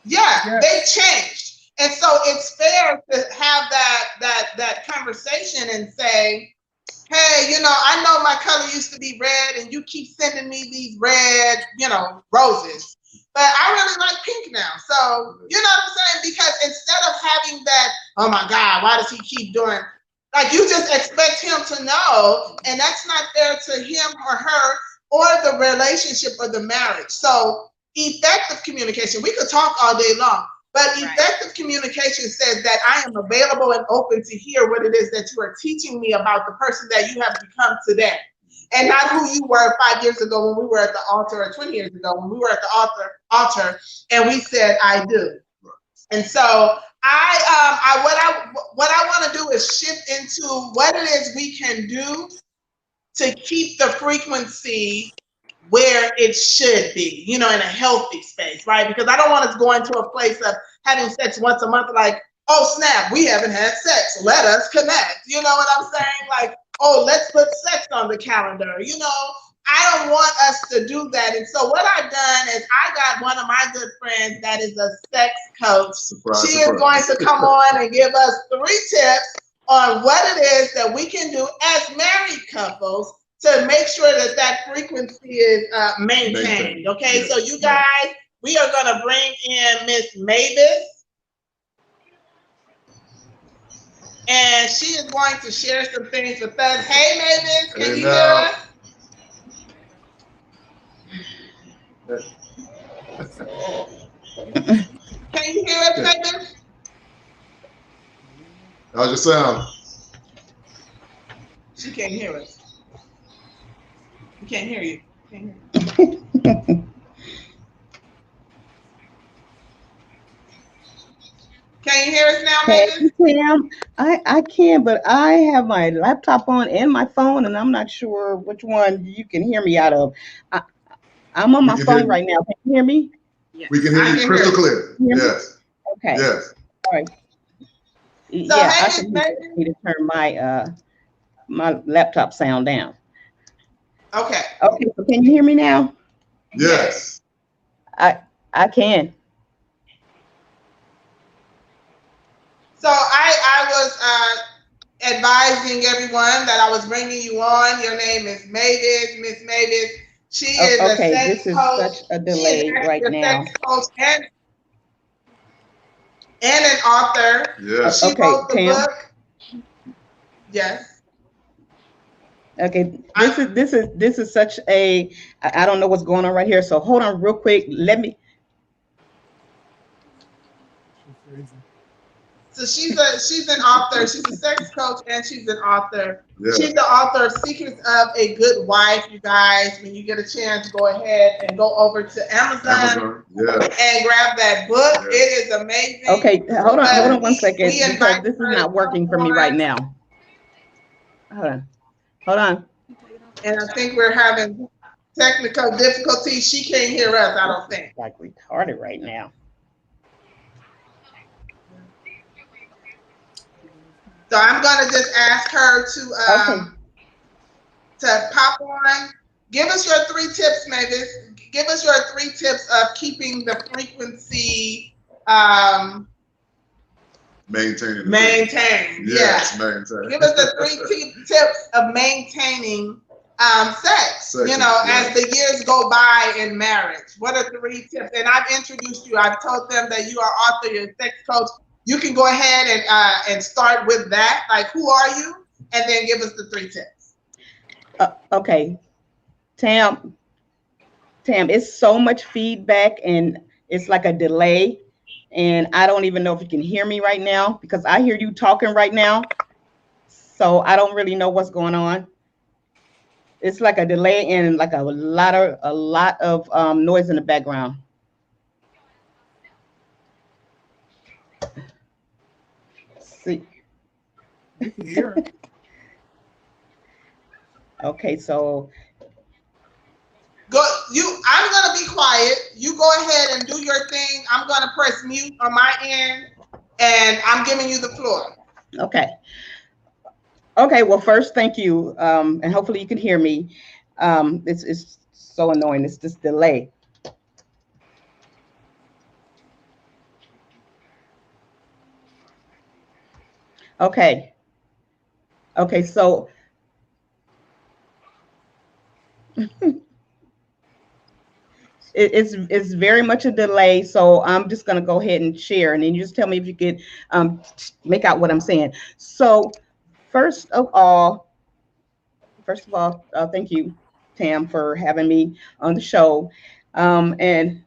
They've changed. And so it's fair to have that conversation and say, hey, I know my color used to be red and you keep sending me these red, roses, but I really like pink now. So, you know what I'm saying? Because instead of having that, oh my God, why does he keep doing, like, you just expect him to know, and that's not fair to him or her or the relationship or the marriage. So effective communication, we could talk all day long, But effective communication says that I am available and open to hear what it is that you are teaching me about the person that you have become today. And not who you were 5 years ago when we were at the altar, or 20 years ago when we were at the altar and we said, I do. And so what I want to do is shift into what it is we can do to keep the frequency where it should be, in a healthy space, right? Because I don't want us going to a place of having sex once a month, like, oh snap, we haven't had sex, let us connect. You know what I'm saying? Like, oh, let's put sex on the calendar. I don't want us to do that. And so what I've done is I got one of my good friends that is a sex coach. She is going to come on and give us 3 tips on what it is that we can do as married couples to make sure that frequency is maintained. Okay, so you guys, we are going to bring in Miss Mavis. And she is going to share some things with us. Hey, Mavis, can you hear us? Can you hear us, Mavis? How's your sound? She can't hear us. We can't hear you. Can you hear us now, Mavis? Sam, I can, but I have my laptop on and my phone, and I'm not sure which one you can hear me out of. I'm on my phone right now. Can you hear me? Yes. We can hear you crystal clear. Yes. Okay. Yes. All right. So yeah, I can need to turn my my laptop sound down. Okay. Okay. So can you hear me now? Yes. I can. So I was advising everyone that I was bringing you on. Your name is Mavis, Miss Mavis. She is a sex this coach. Is such a delay right now. Sex coach and an author. Yes. She wrote the book. Yes. Okay. This is such a, I don't know what's going on right here. So hold on real quick. Let me. So she's an author. She's a sex coach and she's an author. Yeah. She's the author of Secrets of a Good Wife. You guys, when you get a chance, go ahead and go over to Amazon and grab that book. Yeah. It is amazing. Okay, hold on 1 second because this is not working for me right now. Hold on. And I think we're having technical difficulties. She can't hear us, I don't think. It's like retarded right now. So I'm gonna just ask her to pop on. Give us your 3 tips, Mavis. Give us your 3 tips of keeping the frequency maintained. Yes, maintain. Give us the 3 tips of maintaining sex. As the years go by in marriage. What are 3 tips? And I've introduced you. I've told them that you are author, you're a sex coach. You can go ahead and start with that. Like, who are you? And then give us the 3 tips. Okay. Tam, it's so much feedback and it's like a delay. And I don't even know if you can hear me right now because I hear you talking right now. So I don't really know what's going on. It's like a delay and like a lot of noise in the background. See. Okay, so I'm gonna be quiet. You go ahead and do your thing. I'm gonna press mute on my end, and I'm giving you the floor. Okay. Okay. Well, first, thank you, and hopefully you can hear me. It's so annoying. It's this delay. Okay. Okay. So. It's very much a delay, so I'm just going to go ahead and share, and then you just tell me if you could make out what I'm saying. So first of all, thank you, Tam, for having me on the show, and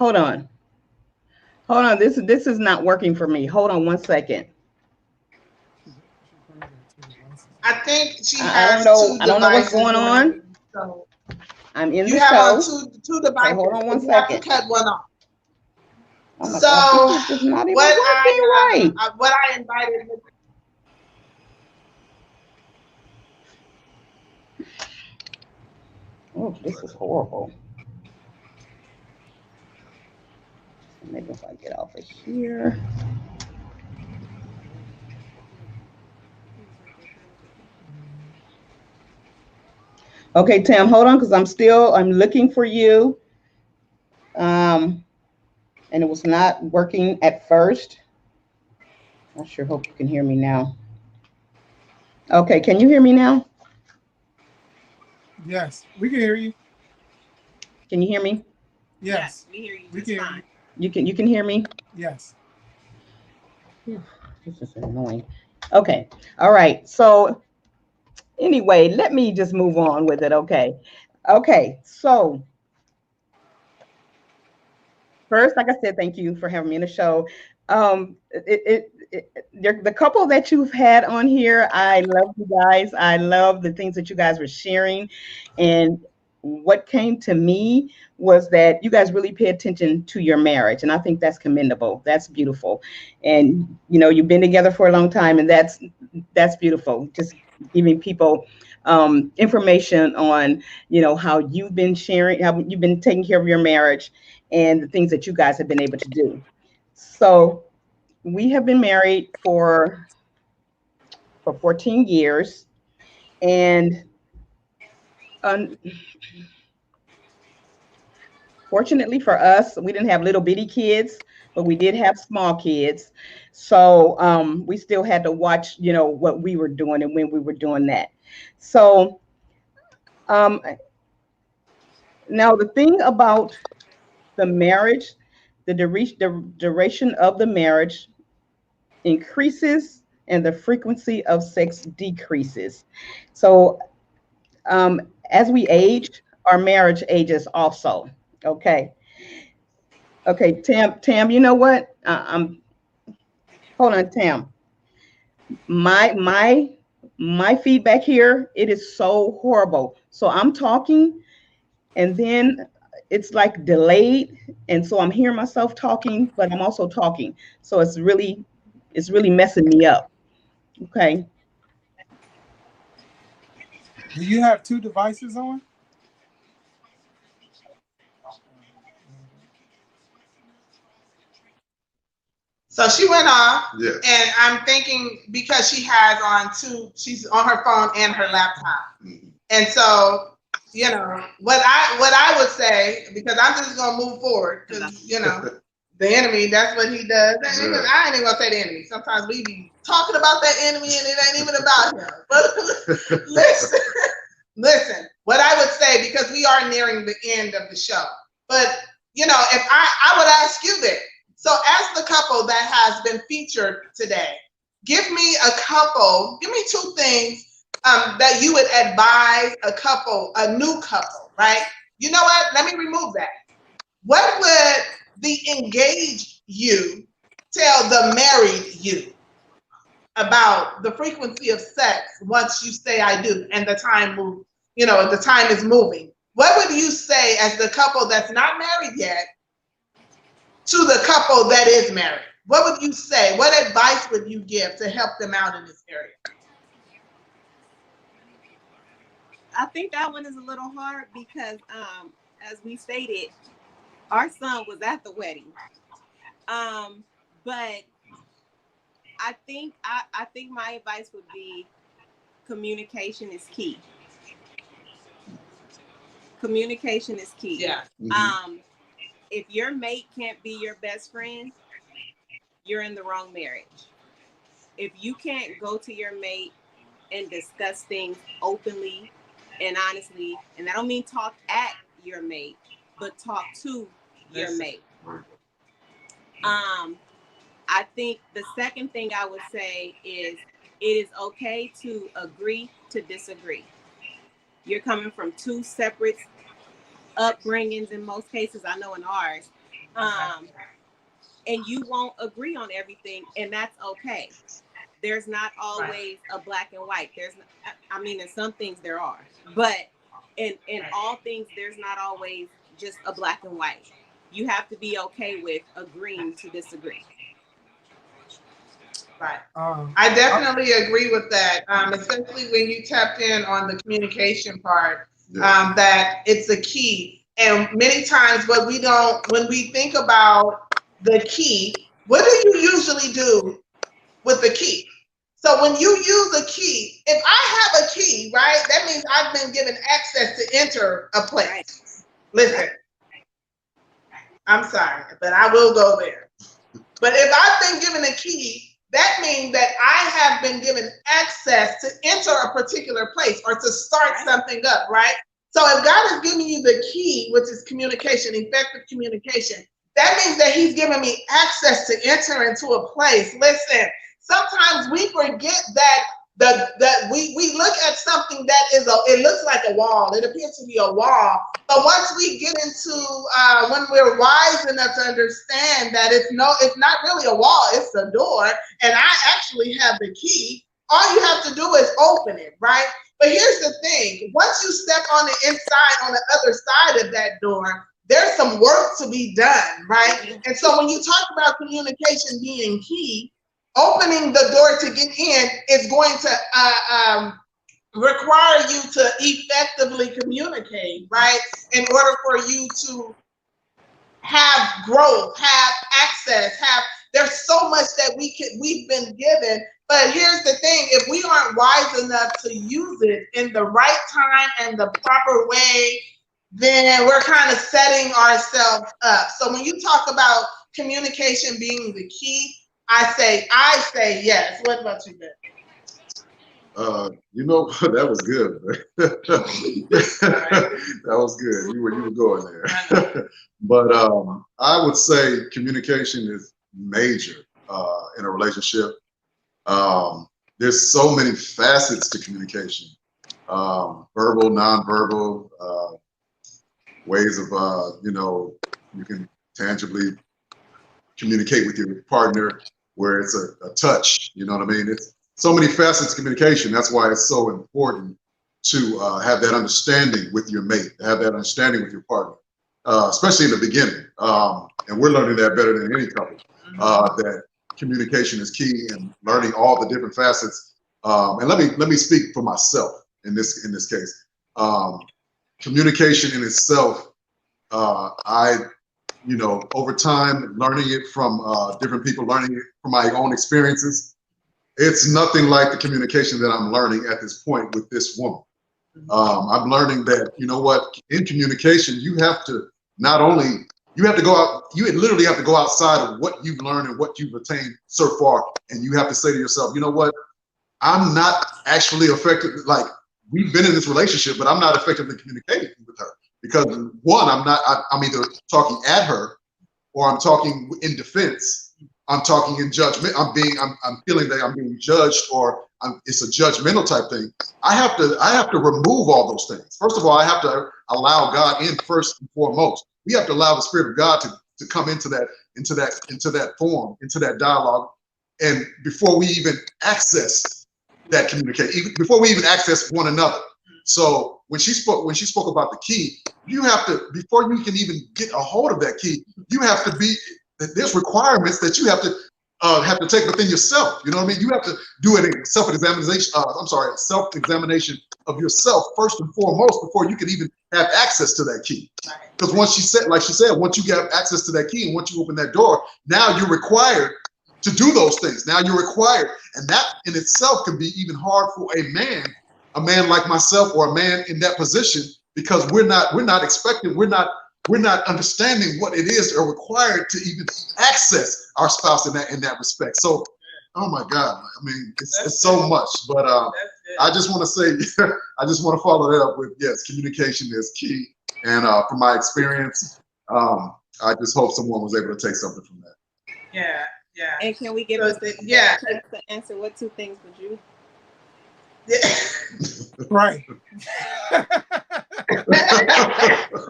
Hold on. Hold on. This is not working for me. Hold on 1 second. I think she I has don't know. two I don't know what's devices going on. So I'm in you the have show. on two devices. Okay, hold on 1 You have to second. cut one off. Oh my So gosh, this is just not even what working right. what I invited. Oh, this is horrible. Maybe if I get off of here. Okay, Tam, hold on, because I'm looking for you. And it was not working at first. I sure hope you can hear me now. Okay, can you hear me now? Yes, we can hear you. Can you hear me? Yes, we hear you. We Just can. fine. You can hear me? Yes. This is annoying. Okay. All right. So anyway, let me just move on with it. Okay. Okay. So first, like I said, thank you for having me in the show. The couple that you've had on here, I love you guys. I love the things that you guys were sharing. And what came to me was that you guys really pay attention to your marriage. And I think that's commendable. That's beautiful. And, you know, you've been together for a long time, and that's beautiful. Just giving people information on, you know, how you've been sharing, how you've been taking care of your marriage and the things that you guys have been able to do. So we have been married for 14 years, and fortunately for us, we didn't have little bitty kids, but we did have small kids. So we still had to watch, you know, what we were doing and when we were doing that. So now the thing about the marriage, the duration of the marriage increases and the frequency of sex decreases. So as we age, our marriage ages also. Okay. Okay, Tam, you know what? Hold on, Tam. My feedback here, it is so horrible. So I'm talking and then it's like delayed. And so I'm hearing myself talking, but I'm also talking. So it's really messing me up. Okay. Do you have two devices on? So she went off, Yes. and I'm thinking because she has on she's on her phone and her laptop. Mm-hmm. And so, you know, what I would say, because I'm just gonna move forward, because you know, the enemy, that's what he does. Yeah. I ain't even gonna say the enemy. Sometimes we be talking about that enemy and it ain't even about him. But listen, what I would say, because we are nearing the end of the show, but you know, if I would ask you this. So as the couple that has been featured today, give me two things that you would advise a new couple, right? You know what? Let me remove that. What would the engaged you tell the married you about the frequency of sex once you say I do and the time the time is moving? What would you say as the couple that's not married yet to the couple that is married? What would you say? What advice would you give to help them out in this area? I think that one is a little hard because, as we stated, our son was at the wedding. But I think my advice would be communication is key. Communication is key. Yeah. Mm-hmm. If your mate can't be your best friend, you're in the wrong marriage. If you can't go to your mate and discuss things openly and honestly, and I don't mean talk at your mate, but talk to your mate. I think the second thing I would say is it is okay to agree to disagree. You're coming from two separate upbringings in most cases. I know in ours, And you won't agree on everything, and that's okay. There's not always a black and white. I mean, in some things there are, but in all things, there's not always just a black and white. You have to be okay with agreeing to disagree. Right. I definitely agree with that, especially when you tapped in on the communication part, that it's a key. And many times when we think about the key, what do you usually do with the key? So when you use a key, if I have a key, right, that means I've been given access to enter a place. Right. Listen, I'm sorry, but I will go there. But if I've been given a key, that means that I have been given access to enter a particular place or to start something up, right? So if God is giving you the key, which is communication, effective communication, that means that he's giving me access to enter into a place. Listen, sometimes we forget that we look at something that it looks like a wall. It appears to be a wall. But once we get into, when we're wise enough to understand that it's not really a wall, it's a door, and I actually have the key, all you have to do is open it, right? But here's the thing, once you step on the inside, on the other side of that door, there's some work to be done, right? And so when you talk about communication being key, opening the door to get in is going to require you to effectively communicate, right? In order for you to have growth, have access, there's so much that we've been given. But here's the thing, if we aren't wise enough to use it in the right time and the proper way, then we're kind of setting ourselves up. So when you talk about communication being the key, I say yes. What about you, Ben? That was good. That was good. You were going there. But I would say communication is major in a relationship. There's so many facets to communication. Verbal, nonverbal, ways of, you can tangibly communicate with your partner where it's a touch, you know what I mean? It's so many facets of communication. That's why it's so important to have that understanding with your mate, have that understanding with your partner, especially in the beginning. And we're learning that better than any couple, that communication is key and learning all the different facets. And let me speak for myself in this case. Communication in itself, over time, learning it from different people, learning it from my own experiences, it's nothing like the communication that I'm learning at this point with this woman. I'm learning that, you know what, in communication, you have to you literally have to go outside of what you've learned and what you've attained so far. And you have to say to yourself, you know what, I'm not actually effective. Like, we've been in this relationship, but I'm not effectively communicating with her. Because one, I'm either talking at her or I'm talking in defense. I'm talking in judgment. I'm feeling that I'm being judged, or it's a judgmental type thing. I have to remove all those things. First of all, I have to allow God in first and foremost. We have to allow the Spirit of God to come into that form, into that dialogue. And before we even access that communication, before we even access one another. So when she spoke about the key, you have to, before you can even get a hold of that key, you have to there's requirements that you have to take within yourself. You know what I mean? You have to do a self-examination of yourself first and foremost before you can even have access to that key. Because once once you get access to that key and once you open that door, now you're required to do those things. Now you're required, and that in itself can be even hard for a man like myself or a man in that position, because we're not understanding what it is or required to even access our spouse in that respect. So, oh my God, I mean, it's so much. But I just want to say, I just want to follow that up with, yes, communication is key. And from my experience, I just hope someone was able to take something from that. Yeah. And can we get the answer? What two things would you? Right.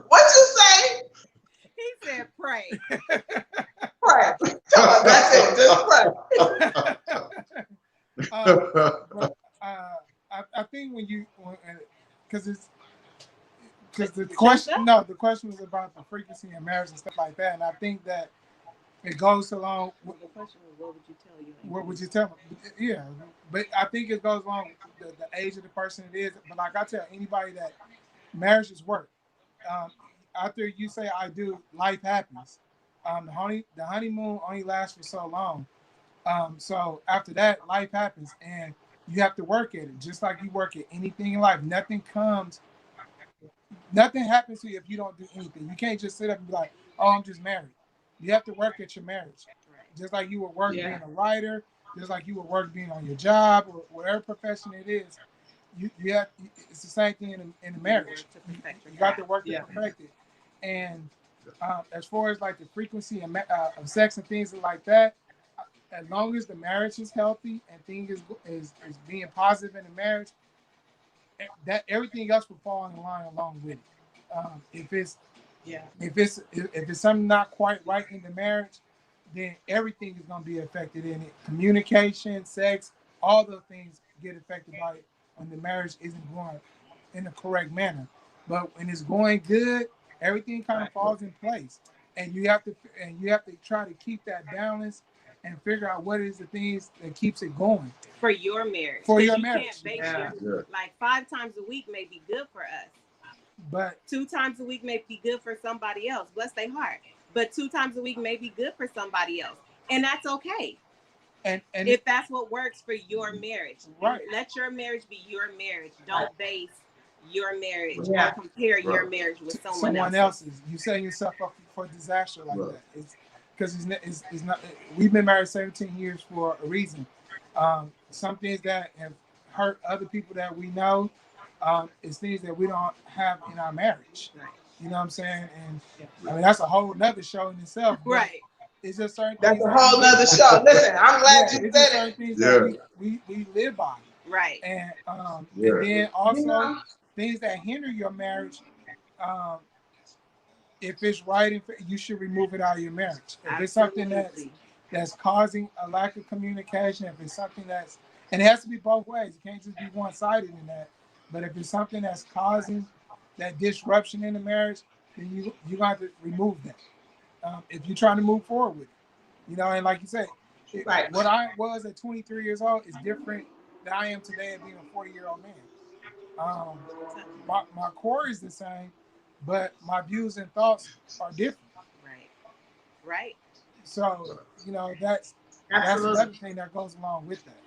What you say? He said pray. Pray. That's it. Just pray. I think because the question was about the frequency in marriage and stuff like that, and I think that it goes along. The question was, what would you tell you? What would you tell them? Yeah, but I think it goes along with the age of the person it is. But like I tell anybody that marriage is work. After you say I do, life happens. The honeymoon only lasts for so long. So after that, life happens, and you have to work at it, just like you work at anything in life. Nothing happens to you if you don't do anything. You can't just sit up and be like, "Oh, I'm just married." You have to work at your marriage, just like you would work being a writer, just like you would work being on your job or whatever profession it is. You have. It's the same thing in the marriage. You got to work to perfect it. And as far as like the frequency of sex and things like that, as long as the marriage is healthy and things is being positive in the marriage, that everything else will fall in line along with it. If it's something not quite right in the marriage, then everything is going to be affected in it. Communication, sex, all those things get affected by it when the marriage isn't going in the correct manner. But when it's going good, everything kind of falls in place, and you have to try to keep that balance and figure out what is the things that keeps it going for your marriage. Can't base like 5 times a week may be good for us, but 2 times a week may be good for somebody else. Bless their heart. But 2 times a week may be good for somebody else, and that's okay. And if that's what works for your marriage, let your marriage be your marriage. Don't base your marriage or compare your marriage with someone else's. You setting yourself up for disaster like that. It's because it's not. We've been married 17 years for a reason. Some things that have hurt other people that we know is things that we don't have in our marriage. You know what I'm saying? And I mean that's a whole nother show in itself. Right. It's just certain. That's a whole nother show. Listen, I'm glad you said it. Things that we live by. Right. And then also things that hinder your marriage. If it's right, you should remove it out of your marriage. If it's something that's causing a lack of communication, if it's something and it has to be both ways. It can't just be one-sided in that. But if it's something that's causing that disruption in the marriage, then you got to remove that. If you're trying to move forward with it, and like you said, what I was at 23 years old is different than I am today at being a 40-year-old man. My core is the same, but my views and thoughts are different. Right. So that's another thing that goes along with that.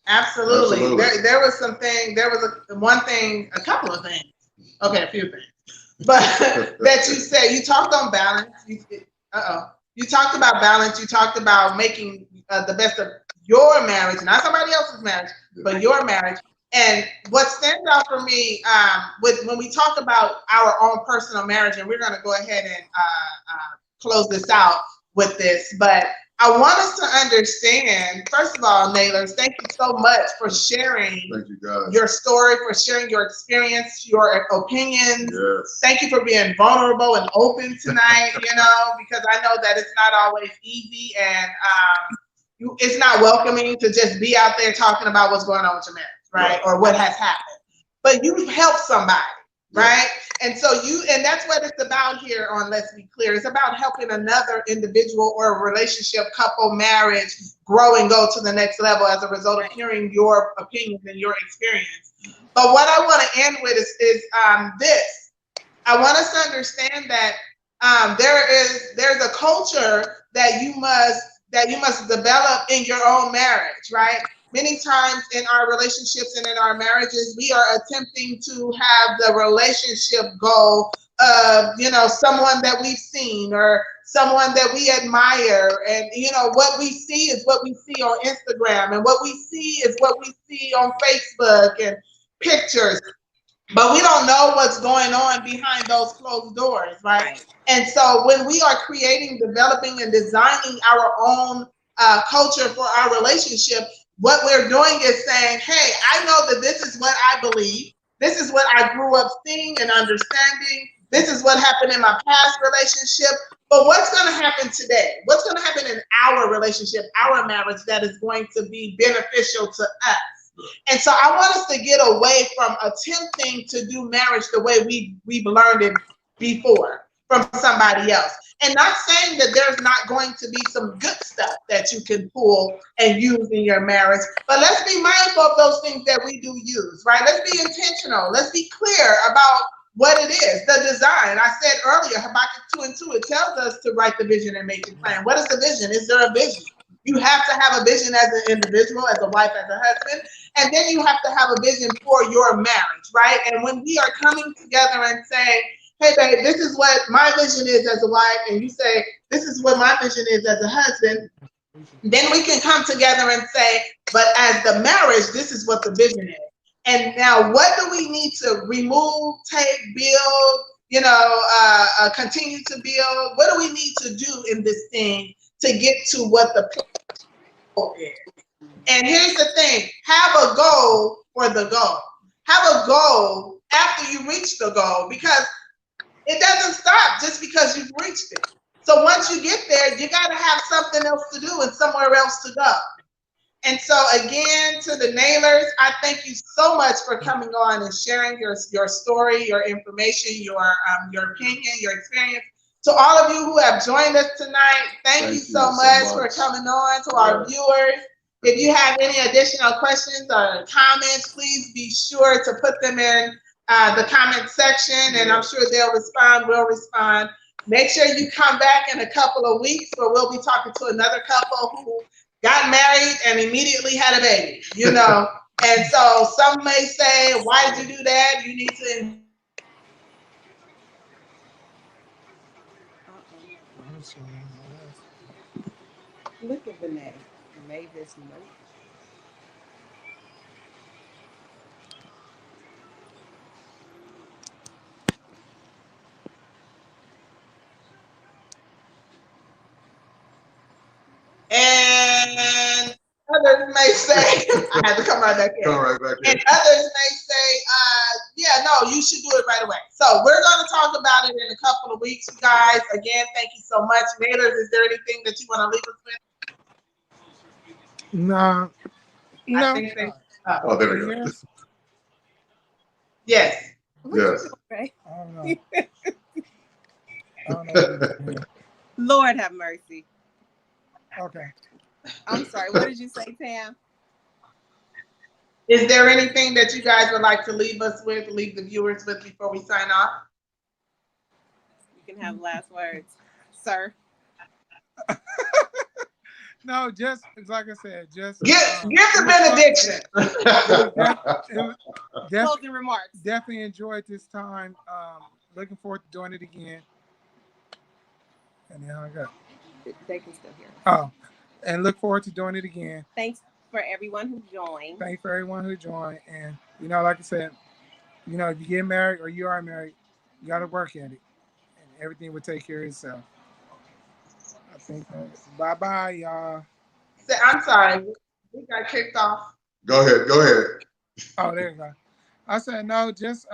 Absolutely. There was something. There was a couple of things. Okay, a few things. But that you said, you talked on balance. You talked about balance. You talked about making the best of your marriage, not somebody else's marriage, but your marriage. And what stands out for me when we talk about our own personal marriage, and we're going to go ahead and close this out with this, but I want us to understand, first of all, Naylor, thank you so much for sharing your story, for sharing your experience, your opinions. Yes. Thank you for being vulnerable and open tonight, because I know that it's not always easy, and it's not welcoming to just be out there talking about what's going on with your marriage, right? Or what has happened. But you've helped somebody. Right. And so and that's what it's about here on Let's Be Clear. It's about helping another individual or a relationship, couple, marriage grow and go to the next level as a result of hearing your opinions and your experience. But what I want to end with is this. I want us to understand that there's a culture that you must develop in your own marriage, right? Many times in our relationships and in our marriages, we are attempting to have the relationship goal of, someone that we've seen or someone that we admire. And, what we see is what we see on Instagram, and what we see is what we see on Facebook and pictures. But we don't know what's going on behind those closed doors, right? And so when we are creating, developing, and designing our own culture for our relationship, what we're doing is saying, hey, I know that this is what I believe. This is what I grew up seeing and understanding. This is what happened in my past relationship. But what's going to happen today? What's going to happen in our relationship, our marriage, that is going to be beneficial to us? And so I want us to get away from attempting to do marriage the way we've learned it before from somebody else. And not saying that there's not going to be some good stuff that you can pull and use in your marriage, but let's be mindful of those things that we do use, right? Let's be intentional. Let's be clear about what it is, the design. I said earlier, Habakkuk 2:2, it tells us to write the vision and make it plain. What is the vision? Is there a vision? You have to have a vision as an individual, as a wife, as a husband, and then you have to have a vision for your marriage, right? And when we are coming together and saying, hey, babe, this is what my vision is as a wife, and you say, this is what my vision is as a husband, then we can come together and say, but as the marriage, this is what the vision is. And now what do we need to remove, take, build, continue to build? What do we need to do in this thing to get to what the goal is? And here's the thing, have a goal for the goal. Have a goal after you reach the goal, because it doesn't stop just because you've reached it. So once you get there, you got to have something else to do and somewhere else to go. And so again, to the Naylors, I thank you so much for coming on and sharing your story, your information, your opinion, your experience. To all of you who have joined us tonight, thank you so much for coming on. To our viewers, if you have any additional questions or comments, please be sure to put them in the comment section, and I'm sure they'll respond. We'll respond. Make sure you come back in a couple of weeks, where we'll be talking to another couple who got married and immediately had a baby, And so some may say, why did you do that? You need to. Look at Renee. Mavis note. And others may say, I had to come right back in. And others may say, yeah, no, you should do it right away. So we're going to talk about it in a couple of weeks, you guys. Again, thank you so much. Naylor, is there anything that you want to leave us with? No. I think they, oh, there we go. Yes. Yes. I don't know. Lord have mercy. Okay. I'm sorry. What did you say, Tam? Is there anything that you guys would like to leave the viewers with before we sign off? You can have last words, sir. No, just like I said, just give the benediction. Closing remarks. Definitely enjoyed this time. Looking forward to doing it again. And then I got. They can still hear us. Oh, and look forward to doing it again. Thanks for everyone who joined. Thanks for everyone who joined. And like I said, if you get married or you are married, you got to work at it, and everything will take care of itself. I think. Bye, y'all. I'm sorry, we got kicked off. Go ahead. Oh, there you go. I said no. Just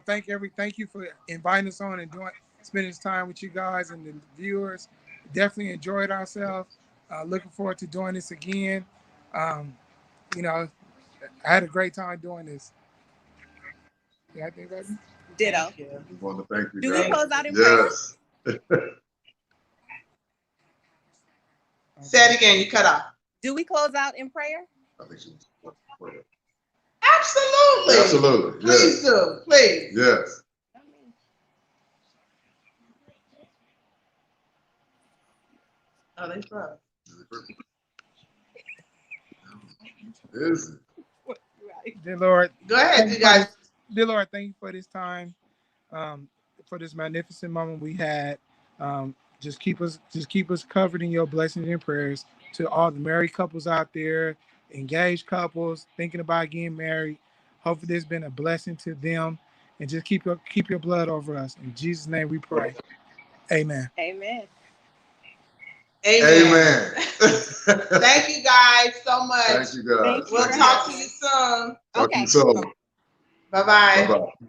thank you for inviting us on and spending this time with you guys and the viewers. Definitely enjoyed ourselves. Looking forward to doing this again. I had a great time doing this. Yeah, I think that's ditto. I want to thank you. Do we close out in prayer? Yes. Say it again. You cut off. Do we close out in prayer? I think she was. Absolutely. Absolutely. Please do. Please. Yes. Oh, they froze. Is it? Dear Lord, go ahead, you guys. Dear Lord, thank you for this time, for this magnificent moment we had. Just keep us covered in your blessings and prayers. To all the married couples out there, engaged couples thinking about getting married, hopefully this has been a blessing to them, and just keep your blood over us. In Jesus' name we pray. Amen. Amen. Amen. Thank you guys so much. Thank you guys. We'll talk to you soon. Talk to you soon. Bye-bye. Bye-bye.